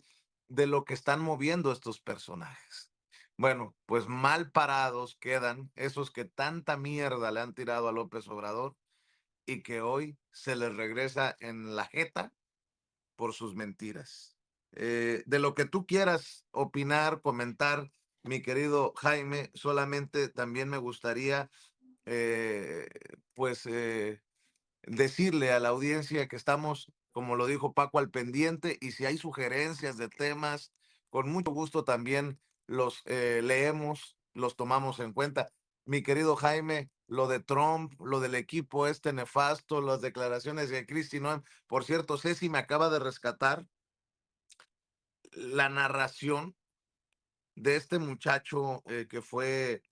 de lo que están moviendo estos personajes. Bueno, pues mal parados quedan esos que tanta mierda le han tirado a López Obrador y que hoy se les regresa en la jeta por sus mentiras. De lo que tú quieras opinar, comentar, mi querido Jaime, solamente también me gustaría eh, pues decirle a la audiencia que estamos, como lo dijo Paco, al pendiente, y si hay sugerencias de temas, con mucho gusto también los leemos, los tomamos en cuenta. Mi querido Jaime, lo de Trump, lo del equipo este nefasto, las declaraciones de Kristi Noem. Por cierto, Ceci me acaba de rescatar la narración de este muchacho que fue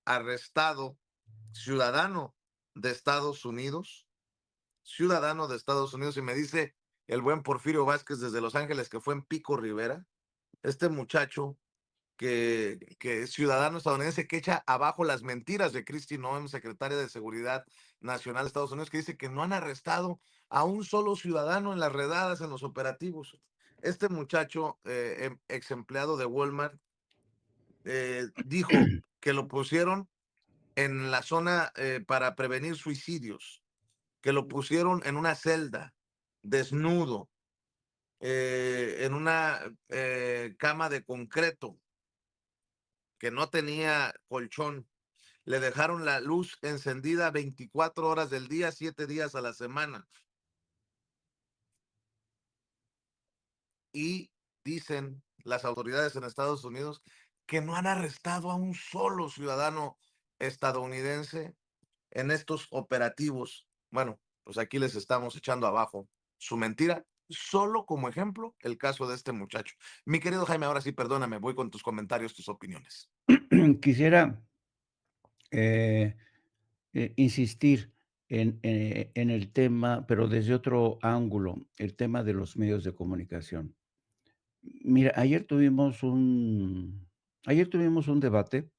arrestado, ciudadano de Estados Unidos, y me dice el buen Porfirio Vázquez desde Los Ángeles que fue en Pico Rivera. Este muchacho que es ciudadano estadounidense, que echa abajo las mentiras de Kristi Noem, secretaria de Seguridad Nacional de Estados Unidos, que dice que no han arrestado a un solo ciudadano en las redadas, en los operativos. Este muchacho, ex empleado de Walmart, dijo que lo pusieron en la zona para prevenir suicidios, que lo pusieron en una celda, desnudo, en una cama de concreto, que no tenía colchón. Le dejaron la luz encendida 24 horas del día, 7 días a la semana. Y dicen las autoridades en Estados Unidos que no han arrestado a un solo ciudadano estadounidense en estos operativos. Bueno, pues aquí les estamos echando abajo su mentira, solo como ejemplo el caso de este muchacho. Mi querido Jaime, ahora sí, perdóname, voy con tus comentarios, tus opiniones. Quisiera insistir en el tema, pero desde otro ángulo, el tema de los medios de comunicación. Mira, ayer tuvimos un debate,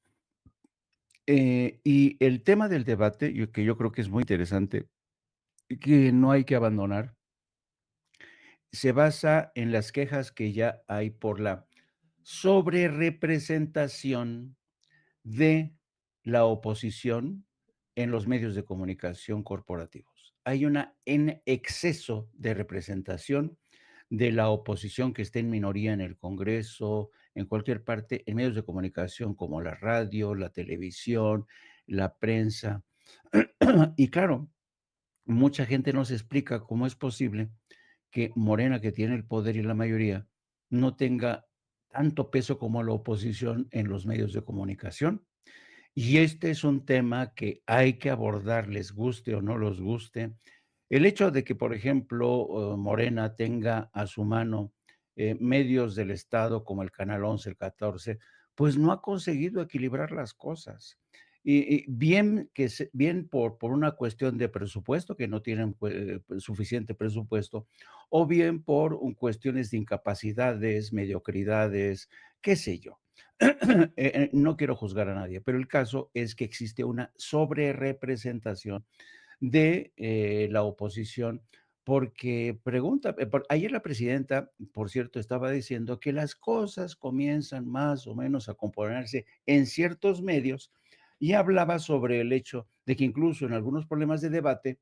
y el tema del debate, que yo creo que es muy interesante, y que no hay que abandonar, se basa en las quejas que ya hay por la sobrerepresentación de la oposición en los medios de comunicación corporativos. Hay en exceso de representación de la oposición que está en minoría en el Congreso, en cualquier parte, en medios de comunicación como la radio, la televisión, la prensa. Y claro, mucha gente no se explica cómo es posible que Morena, que tiene el poder y la mayoría, no tenga tanto peso como la oposición en los medios de comunicación. Y este es un tema que hay que abordar, les guste o no les guste. El hecho de que, por ejemplo, Morena tenga a su mano medios del Estado como el Canal 11, el 14, pues no ha conseguido equilibrar las cosas. Y bien, bien por una cuestión de presupuesto, que no tienen suficiente presupuesto, o bien por cuestiones de incapacidades, mediocridades, qué sé yo. No quiero juzgar a nadie, pero el caso es que existe una sobrerepresentación de la oposición, porque ayer la presidenta, por cierto, estaba diciendo que las cosas comienzan más o menos a componerse en ciertos medios y hablaba sobre el hecho de que incluso en algunos problemas de debate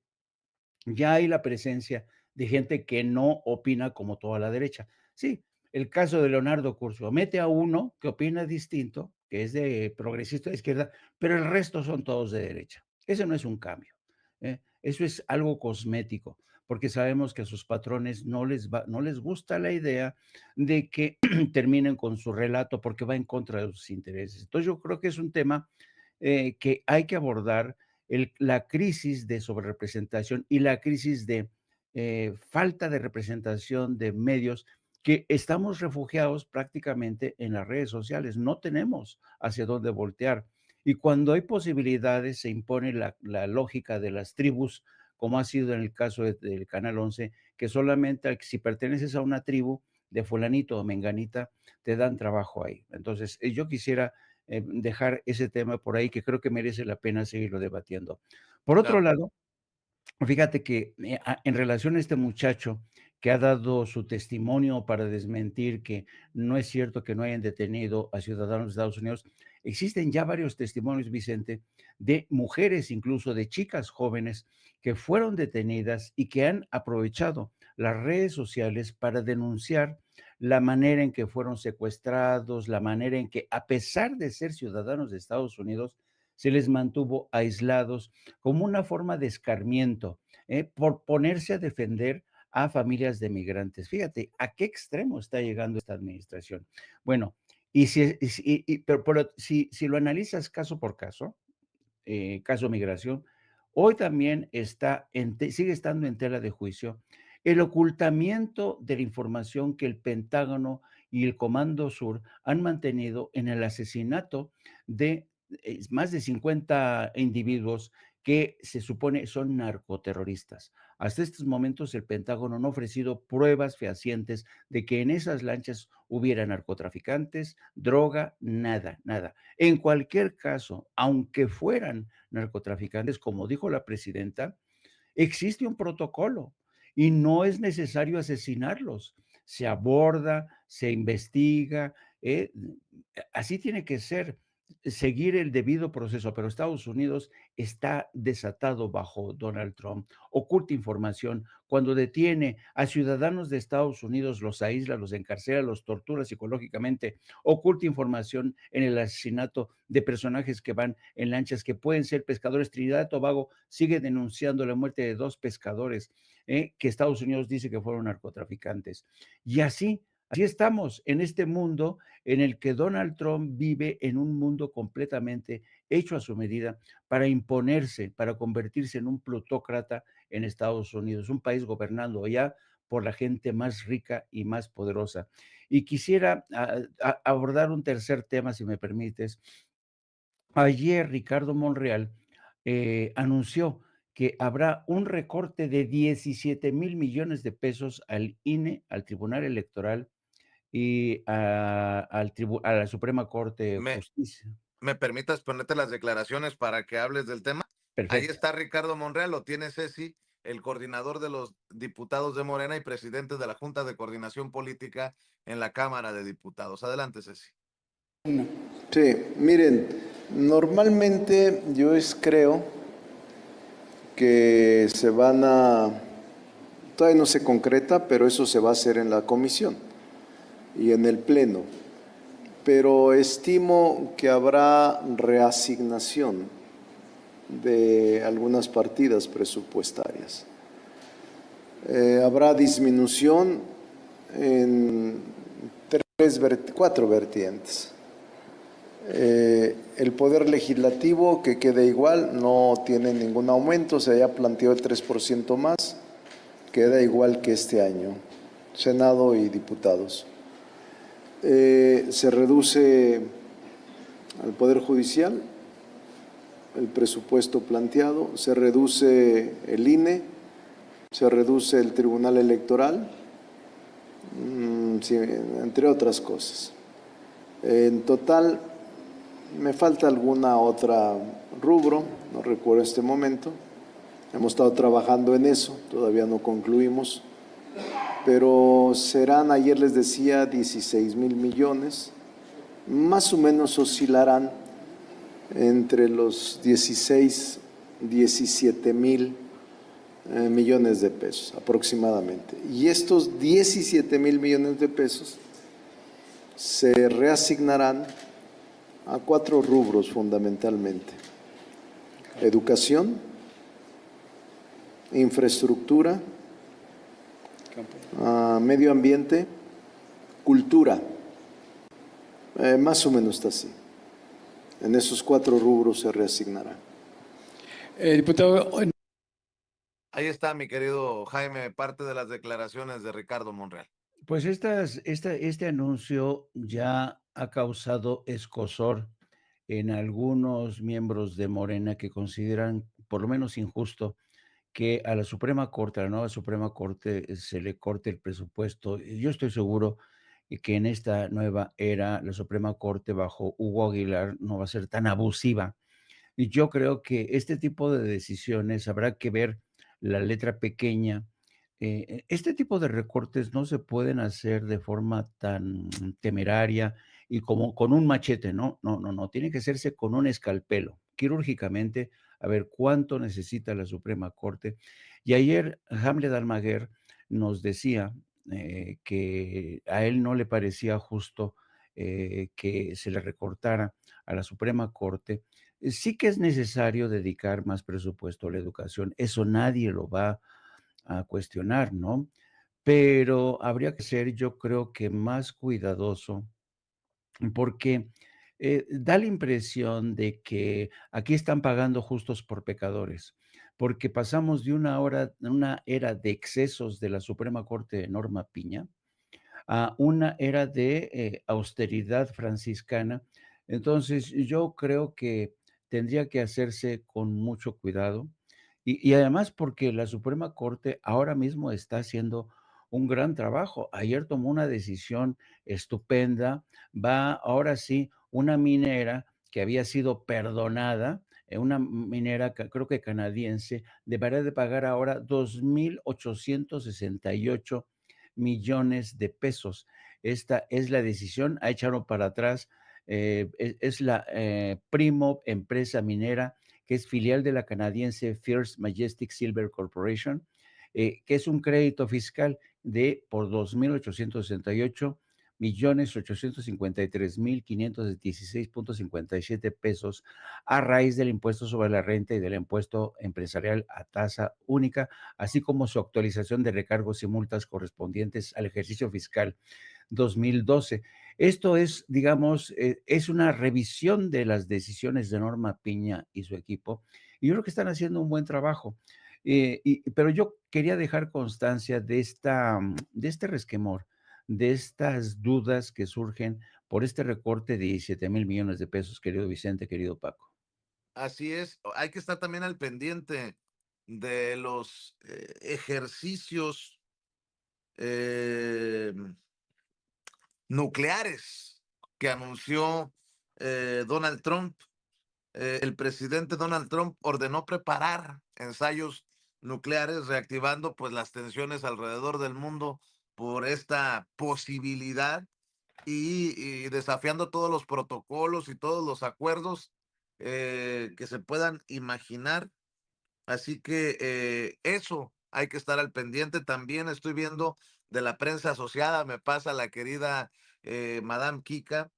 ya hay la presencia de gente que no opina como toda la derecha. Sí, el caso de Leonardo Curcio, mete a uno que opina distinto, que es de progresista de izquierda, pero el resto son todos de derecha. Ese no es un cambio. Eso es algo cosmético, porque sabemos que a sus patrones no les gusta la idea de que terminen con su relato porque va en contra de sus intereses. Entonces yo creo que es un tema que hay que abordar, la crisis de sobrerepresentación y la crisis de falta de representación de medios, que estamos refugiados prácticamente en las redes sociales, no tenemos hacia dónde voltear. Y cuando hay posibilidades, se impone la lógica de las tribus, como ha sido en el caso del Canal 11, que solamente si perteneces a una tribu de fulanito o menganita, te dan trabajo ahí. Entonces, yo quisiera dejar ese tema por ahí, que creo que merece la pena seguirlo debatiendo. Por otro Claro, lado, fíjate que en relación a este muchacho que ha dado su testimonio para desmentir que no es cierto que no hayan detenido a ciudadanos de Estados Unidos, existen ya varios testimonios, Vicente, de mujeres, incluso de chicas jóvenes que fueron detenidas y que han aprovechado las redes sociales para denunciar la manera en que fueron secuestrados, la manera en que, a pesar de ser ciudadanos de Estados Unidos, se les mantuvo aislados como una forma de escarmiento, por ponerse a defender a familias de migrantes. Fíjate a qué extremo está llegando esta administración. Bueno, pero si lo analizas caso por caso, caso migración, hoy también sigue estando en tela de juicio el ocultamiento de la información que el Pentágono y el Comando Sur han mantenido en el asesinato de más de 50 individuos que se supone son narcoterroristas. Hasta estos momentos el Pentágono no ha ofrecido pruebas fehacientes de que en esas lanchas hubiera narcotraficantes, droga, nada, nada. En cualquier caso, aunque fueran narcotraficantes, como dijo la presidenta, existe un protocolo y no es necesario asesinarlos. Se aborda, se investiga, así tiene que ser, seguir el debido proceso, pero Estados Unidos está desatado bajo Donald Trump, oculta información, cuando detiene a ciudadanos de Estados Unidos, los aísla, los encarcela, los tortura psicológicamente, oculta información en el asesinato de personajes que van en lanchas que pueden ser pescadores. Trinidad y Tobago sigue denunciando la muerte de 2 pescadores, que Estados Unidos dice que fueron narcotraficantes. Y así estamos en este mundo en el que Donald Trump vive en un mundo completamente hecho a su medida para imponerse, para convertirse en un plutócrata en Estados Unidos, un país gobernando ya por la gente más rica y más poderosa. Y quisiera abordar un tercer tema, si me permites. Ayer Ricardo Monreal anunció que habrá un recorte de 17,000 millones de pesos al INE, al Tribunal Electoral y a la Suprema Corte de ¿Me, Justicia. me permitas ponerte las declaraciones para que hables del tema? Ahí Perfecto. está Ricardo Monreal, lo tiene Ceci, el coordinador de los diputados de Morena y presidente de la Junta de Coordinación Política en la Cámara de Diputados. Adelante, Ceci. Sí, miren, normalmente creo que todavía no se concreta, pero eso se va a hacer en la comisión y en el pleno. Pero estimo que habrá reasignación de algunas partidas presupuestarias. Habrá disminución en 4 vertientes. El poder legislativo, que quede igual, no tiene ningún aumento, se haya planteado el 3% más, queda igual que este año, Senado y diputados. Se reduce al Poder Judicial el presupuesto planteado, se reduce el INE, se reduce el Tribunal Electoral, sí, entre otras cosas. En total, me falta alguna otra rubro, no recuerdo este momento. Hemos estado trabajando en eso, todavía no concluimos, pero serán, ayer les decía, 16,000 millones, más o menos oscilarán entre los 16, 17,000 millones de pesos aproximadamente. Y estos 17,000 millones de pesos se reasignarán a 4 rubros fundamentalmente: educación, infraestructura, medio ambiente, cultura. Más o menos está así. En esos 4 rubros se reasignará. Diputado, Ahí está, mi querido Jaime, parte de las declaraciones de Ricardo Monreal. Pues este anuncio ya ha causado escozor en algunos miembros de Morena que consideran por lo menos injusto que a la Suprema Corte, a la nueva Suprema Corte, se le corte el presupuesto. Yo estoy seguro que en esta nueva era la Suprema Corte bajo Hugo Aguilar no va a ser tan abusiva. Y yo creo que este tipo de decisiones habrá que ver la letra pequeña. Este tipo de recortes no se pueden hacer de forma tan temeraria y como con un machete, ¿no? No, no, no, tiene que hacerse con un escalpelo, quirúrgicamente, a ver cuánto necesita la Suprema Corte. Y ayer Hamlet Almaguer nos decía que a él no le parecía justo que se le recortara a la Suprema Corte. Sí que es necesario dedicar más presupuesto a la educación, eso nadie lo va a cuestionar, ¿no? Pero habría que ser, yo creo que más cuidadoso, porque da la impresión de que aquí están pagando justos por pecadores, porque pasamos de una era de excesos de la Suprema Corte de Norma Piña a una era de austeridad franciscana. Entonces, yo creo que tendría que hacerse con mucho cuidado y además porque la Suprema Corte ahora mismo está haciendo un gran trabajo. Ayer tomó una decisión estupenda. Va ahora sí una minera que había sido perdonada, una minera creo que canadiense, deberá de pagar ahora 2.868 millones de pesos. Esta es la decisión, ha echado para atrás, es la Primo empresa minera, que es filial de la canadiense First Majestic Silver Corporation, que es un crédito fiscal de por 2.868 millones 853.516.57 pesos a raíz del impuesto sobre la renta y del impuesto empresarial a tasa única, así como su actualización de recargos y multas correspondientes al ejercicio fiscal 2012. Esto es, digamos, es una revisión de las decisiones de Norma Piña y su equipo, y yo creo que están haciendo un buen trabajo. Pero yo quería dejar constancia de este resquemor, de estas dudas que surgen por este recorte de 17,000 millones de pesos, querido Vicente, querido Paco. Así es, hay que estar también al pendiente de los ejercicios eh, nucleares que anunció Donald Trump. El presidente Donald Trump ordenó preparar ensayos nucleares, reactivando pues las tensiones alrededor del mundo por esta posibilidad y desafiando todos los protocolos y todos los acuerdos que se puedan imaginar. Así que eso hay que estar al pendiente. También estoy viendo de la prensa asociada, me pasa la querida Madame Kika,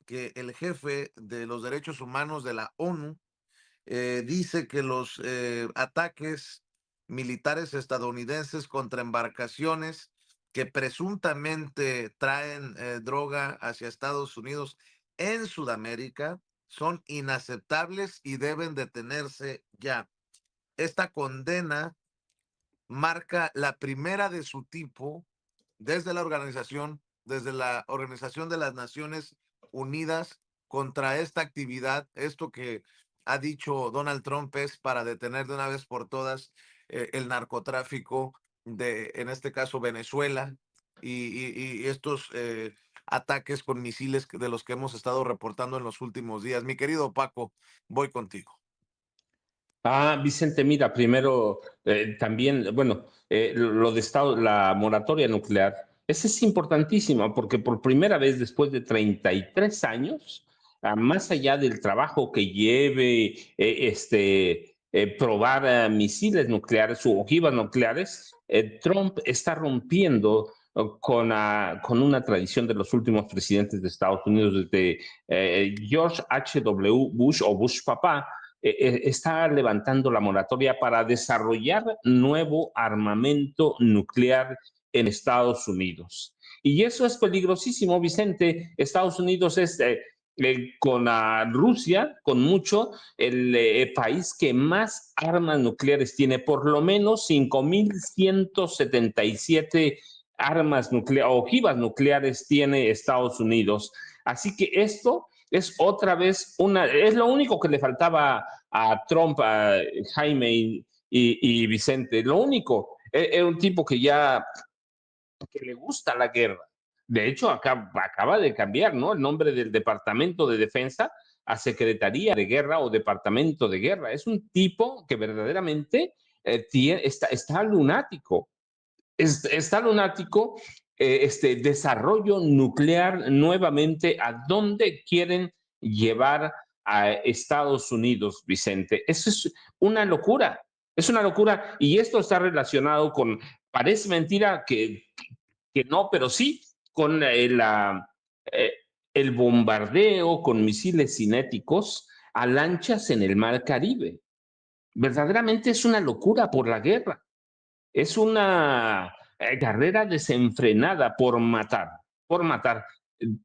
que el jefe de los derechos humanos de la ONU dice que los ataques militares estadounidenses contra embarcaciones que presuntamente traen droga hacia Estados Unidos en Sudamérica son inaceptables y deben detenerse ya. Esta condena marca la primera de su tipo desde la Organización de las Naciones Unidas contra esta actividad. Esto que ha dicho Donald Trump es para detener de una vez por todas el narcotráfico de, en este caso, Venezuela y estos ataques con misiles de los que hemos estado reportando en los últimos días. Mi querido Paco, voy contigo. Vicente, mira, primero también, bueno, lo de Estado, la moratoria nuclear, esa es importantísima porque por primera vez después de 33 años, más allá del trabajo que lleve probar misiles nucleares u ojivas nucleares, Trump está rompiendo con una tradición de los últimos presidentes de Estados Unidos, desde George H.W. Bush o Bush papá, está levantando la moratoria para desarrollar nuevo armamento nuclear en Estados Unidos. Y eso es peligrosísimo, Vicente. Estados Unidos es, con Rusia, con mucho, el país que más armas nucleares tiene, por lo menos 5.177 armas nucleares, ojivas nucleares tiene Estados Unidos. Así que esto es otra vez es lo único que le faltaba a Trump, a Jaime y Vicente. Lo único, es un tipo que le gusta la guerra. De hecho, acaba de cambiar, ¿no?, el nombre del Departamento de Defensa a Secretaría de Guerra o Departamento de Guerra. Es un tipo que verdaderamente está lunático. Está lunático. Desarrollo nuclear nuevamente, ¿a dónde quieren llevar a Estados Unidos, Vicente? Eso es una locura, y esto está relacionado con, parece mentira que no, pero sí, con eh, el bombardeo con misiles cinéticos a lanchas en el Mar Caribe. Verdaderamente es una locura por la guerra. Es una carrera desenfrenada por matar, por matar.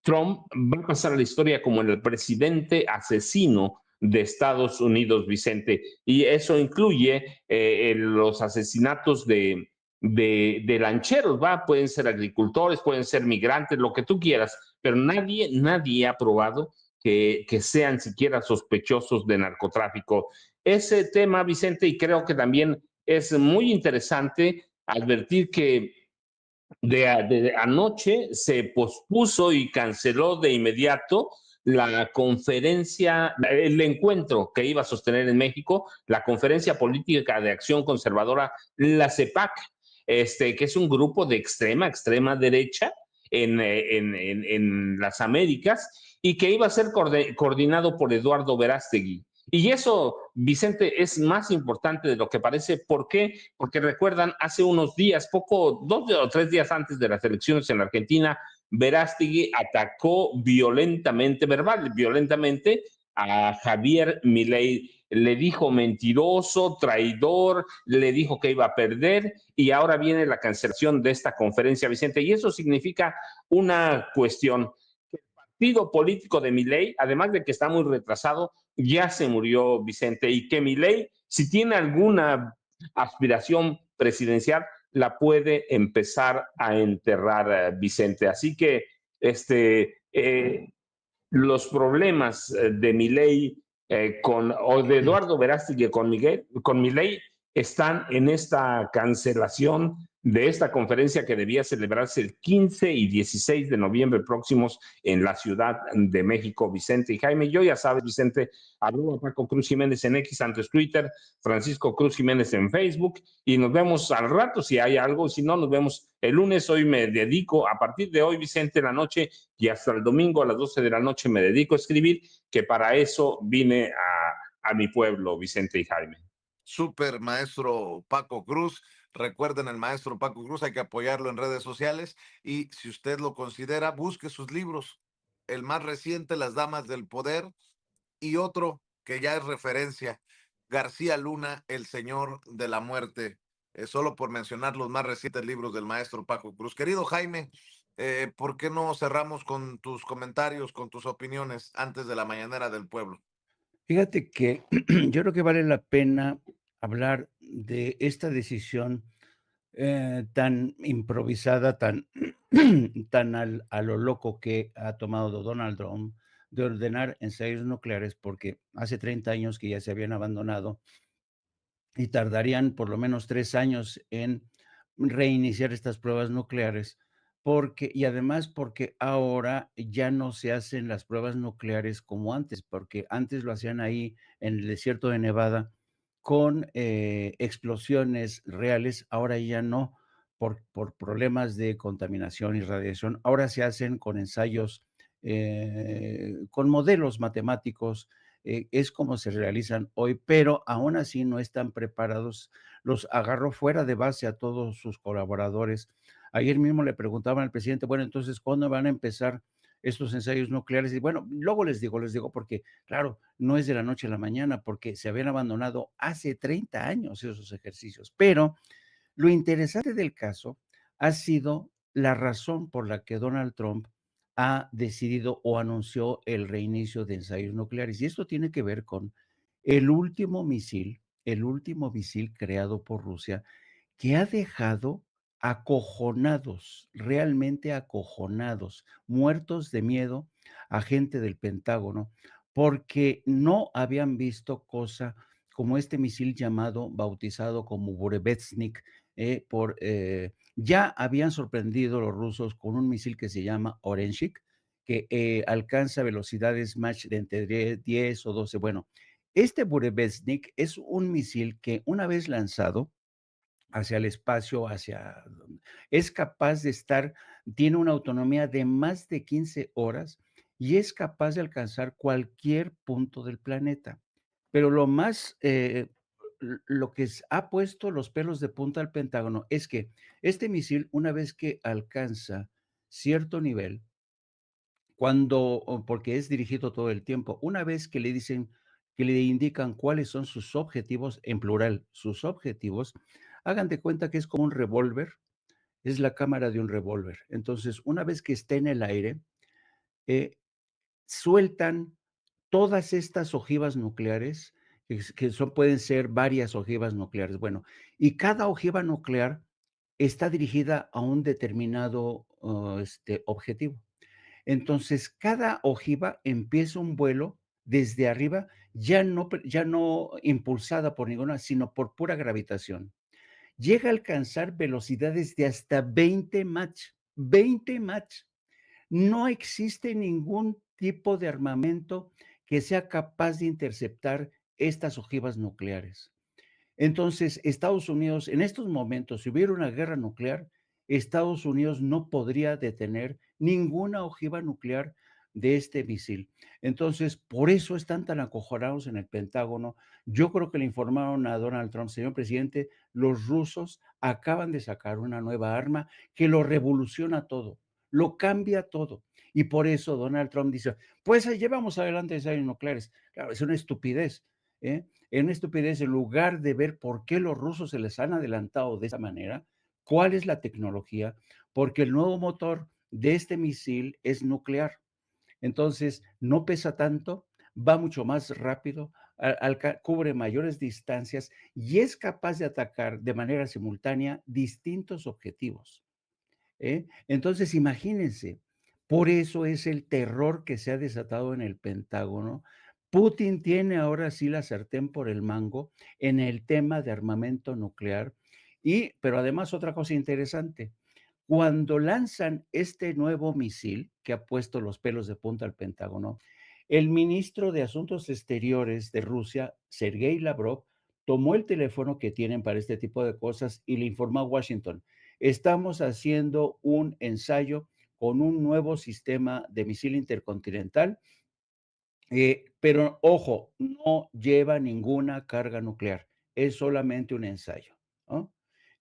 Trump va a pasar a la historia como el presidente asesino de Estados Unidos, Vicente, y eso incluye los asesinatos de lancheros, pueden ser agricultores, pueden ser migrantes, lo que tú quieras, pero nadie ha probado que sean siquiera sospechosos de narcotráfico. Ese tema, Vicente, y creo que también es muy interesante advertir que de anoche se pospuso y canceló de inmediato la conferencia, el encuentro que iba a sostener en México, la Conferencia Política de Acción Conservadora, la CEPAC, que es un grupo de extrema derecha en las Américas y que iba a ser coordinado por Eduardo Verástegui. Y eso, Vicente, es más importante de lo que parece. ¿Por qué? Porque recuerdan, hace unos días, 2 o 3 días antes de las elecciones en Argentina, Verástegui atacó violentamente a Javier Milei. Le dijo mentiroso, traidor, le dijo que iba a perder y ahora viene la cancelación de esta conferencia, Vicente. Y eso significa una cuestión. El partido político de Milei, además de que está muy retrasado, ya se murió, Vicente, y que Milei, si tiene alguna aspiración presidencial, la puede empezar a enterrar, Vicente. Así que los problemas de Milei o de Eduardo Verástegui con Milei están en esta cancelación de esta conferencia que debía celebrarse el 15 y 16 de noviembre próximos en la Ciudad de México, Vicente y Jaime. Yo ya sabes, Vicente, arroba Paco Cruz Jiménez en X, antes Twitter, Francisco Cruz Jiménez en Facebook, y nos vemos al rato si hay algo, si no, nos vemos el lunes. Hoy me dedico, a partir de hoy, Vicente, en la noche y hasta el domingo a las 12 de la noche me dedico a escribir, que para eso vine a mi pueblo, Vicente y Jaime. Súper, maestro Paco Cruz. Recuerden, el maestro Paco Cruz, hay que apoyarlo en redes sociales y si usted lo considera, busque sus libros. El más reciente, Las Damas del Poder, y otro que ya es referencia, García Luna, El Señor de la Muerte. Solo por mencionar los más recientes libros del maestro Paco Cruz. Querido Jaime, ¿por qué no cerramos con tus comentarios, con tus opiniones antes de la mañanera del pueblo? Fíjate que yo creo que vale la pena hablar de esta decisión tan improvisada, tan, tan a lo loco que ha tomado Donald Trump de ordenar ensayos nucleares, porque hace 30 años que ya se habían abandonado y tardarían por lo menos 3 años en reiniciar estas pruebas nucleares, porque, y además porque ahora ya no se hacen las pruebas nucleares como antes, porque antes lo hacían ahí en el desierto de Nevada con explosiones reales, ahora ya no, por problemas de contaminación y radiación, ahora se hacen con ensayos, con modelos matemáticos, es como se realizan hoy, pero aún así no están preparados. Los agarró fuera de base a todos sus colaboradores. Ayer mismo le preguntaban al presidente, bueno, entonces, ¿cuándo van a empezar estos ensayos nucleares? Y bueno, luego les digo, porque claro, no es de la noche a la mañana, porque se habían abandonado hace 30 años esos ejercicios. Pero lo interesante del caso ha sido la razón por la que Donald Trump ha decidido o anunció el reinicio de ensayos nucleares. Y esto tiene que ver con el último misil creado por Rusia, que ha dejado acojonados, realmente acojonados, muertos de miedo a gente del Pentágono, porque no habían visto cosa como este misil bautizado como Burevestnik, ya habían sorprendido los rusos con un misil que se llama Oreshnik, que alcanza velocidades Mach de entre 10 o 12. Bueno, este Burevestnik es un misil que una vez lanzado hacia el espacio, es capaz de estar, tiene una autonomía de más de 15 horas y es capaz de alcanzar cualquier punto del planeta. Pero lo que ha puesto los pelos de punta al Pentágono es que este misil, una vez que alcanza cierto nivel, porque es dirigido todo el tiempo, una vez que le dicen, que le indican cuáles son sus objetivos, en plural, sus objetivos, hagan de cuenta que es como un revólver, es la cámara de un revólver. Entonces, una vez que esté en el aire, eh, sueltan todas estas ojivas nucleares, pueden ser varias ojivas nucleares. Bueno, y cada ojiva nuclear está dirigida a un determinado objetivo. Entonces, cada ojiva empieza un vuelo desde arriba, ya no impulsada por ninguna, sino por pura gravitación. Llega a alcanzar velocidades de hasta 20 Mach, 20 Mach. No existe ningún tipo de armamento que sea capaz de interceptar estas ojivas nucleares. Entonces, Estados Unidos, en estos momentos, si hubiera una guerra nuclear, Estados Unidos no podría detener ninguna ojiva nuclear de este misil. Entonces, por eso están tan acojonados en el Pentágono. Yo creo que le informaron a Donald Trump, señor presidente, los rusos acaban de sacar una nueva arma que lo revoluciona todo, lo cambia todo. Y por eso Donald Trump dice, pues llevamos adelante ensayos nucleares. Claro, es una estupidez, ¿eh? En una estupidez, en lugar de ver por qué los rusos se les han adelantado de esa manera, cuál es la tecnología, porque el nuevo motor de este misil es nuclear. Entonces, no pesa tanto, va mucho más rápido, cubre mayores distancias y es capaz de atacar de manera simultánea distintos objetivos. Entonces, imagínense, por eso es el terror que se ha desatado en el Pentágono. Putin tiene ahora sí la sartén por el mango en el tema de armamento nuclear pero además otra cosa interesante, cuando lanzan este nuevo misil que ha puesto los pelos de punta al Pentágono, el ministro de Asuntos Exteriores de Rusia, Sergei Lavrov, tomó el teléfono que tienen para este tipo de cosas y le informó a Washington, estamos haciendo un ensayo con un nuevo sistema de misil intercontinental, pero ojo, no lleva ninguna carga nuclear, es solamente un ensayo, ¿no?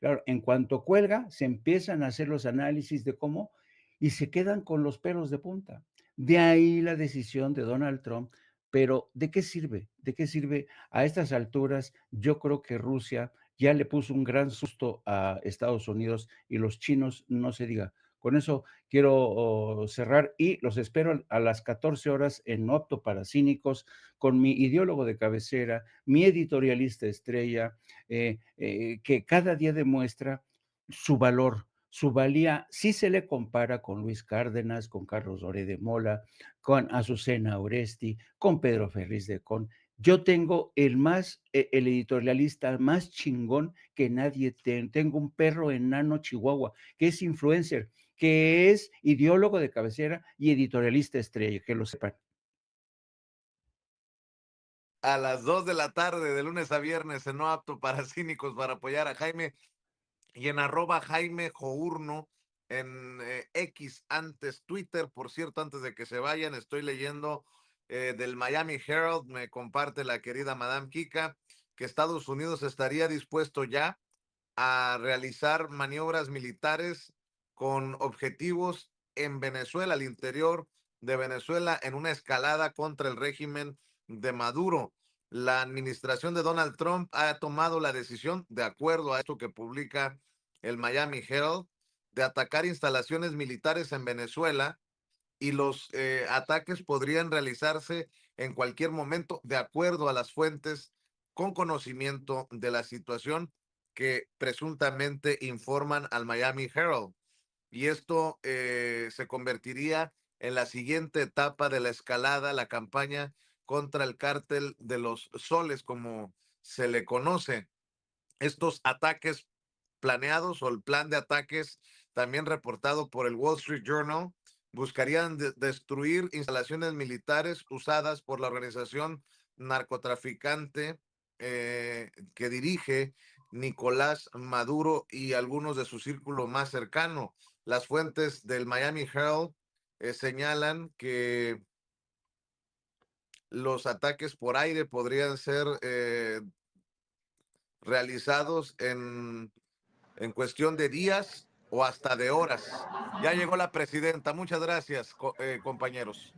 Claro, en cuanto cuelga, se empiezan a hacer los análisis de cómo y se quedan con los pelos de punta. De ahí la decisión de Donald Trump, pero ¿de qué sirve? ¿De qué sirve? A estas alturas, yo creo que Rusia ya le puso un gran susto a Estados Unidos y los chinos, no se diga. Con eso quiero cerrar y los espero a las 14 horas en No Apto para Cínicos con mi ideólogo de cabecera, mi editorialista estrella, que cada día demuestra su valor, su valía, si se le compara con Luis Cárdenas, con Carlos Doré de Mola, con Azucena Oresti, con Pedro Ferriz de Con. Yo tengo el editorialista más chingón que nadie tiene. Tengo un perro enano chihuahua que es influencer, que es ideólogo de cabecera y editorialista estrella, que lo sepan. A las 2 de la tarde, de lunes a viernes, en No Apto para Cínicos, para apoyar a Jaime y en @Jaime Journo en X, antes Twitter. Por cierto, antes de que se vayan, estoy leyendo del Miami Herald, me comparte la querida Madame Kika, que Estados Unidos estaría dispuesto ya a realizar maniobras militares con objetivos en Venezuela, al interior de Venezuela, en una escalada contra el régimen de Maduro. La administración de Donald Trump ha tomado la decisión, de acuerdo a esto que publica el Miami Herald, de atacar instalaciones militares en Venezuela, y los ataques podrían realizarse en cualquier momento, de acuerdo a las fuentes con conocimiento de la situación que presuntamente informan al Miami Herald. Y esto se convertiría en la siguiente etapa de la escalada, la campaña contra el cártel de los soles, como se le conoce. Estos ataques planeados, o el plan de ataques también reportado por el Wall Street Journal, buscarían destruir instalaciones militares usadas por la organización narcotraficante que dirige Nicolás Maduro y algunos de su círculo más cercano. Las fuentes del Miami Herald señalan que los ataques por aire podrían ser realizados en cuestión de días o hasta de horas. Ya llegó la presidenta. Muchas gracias, compañeros.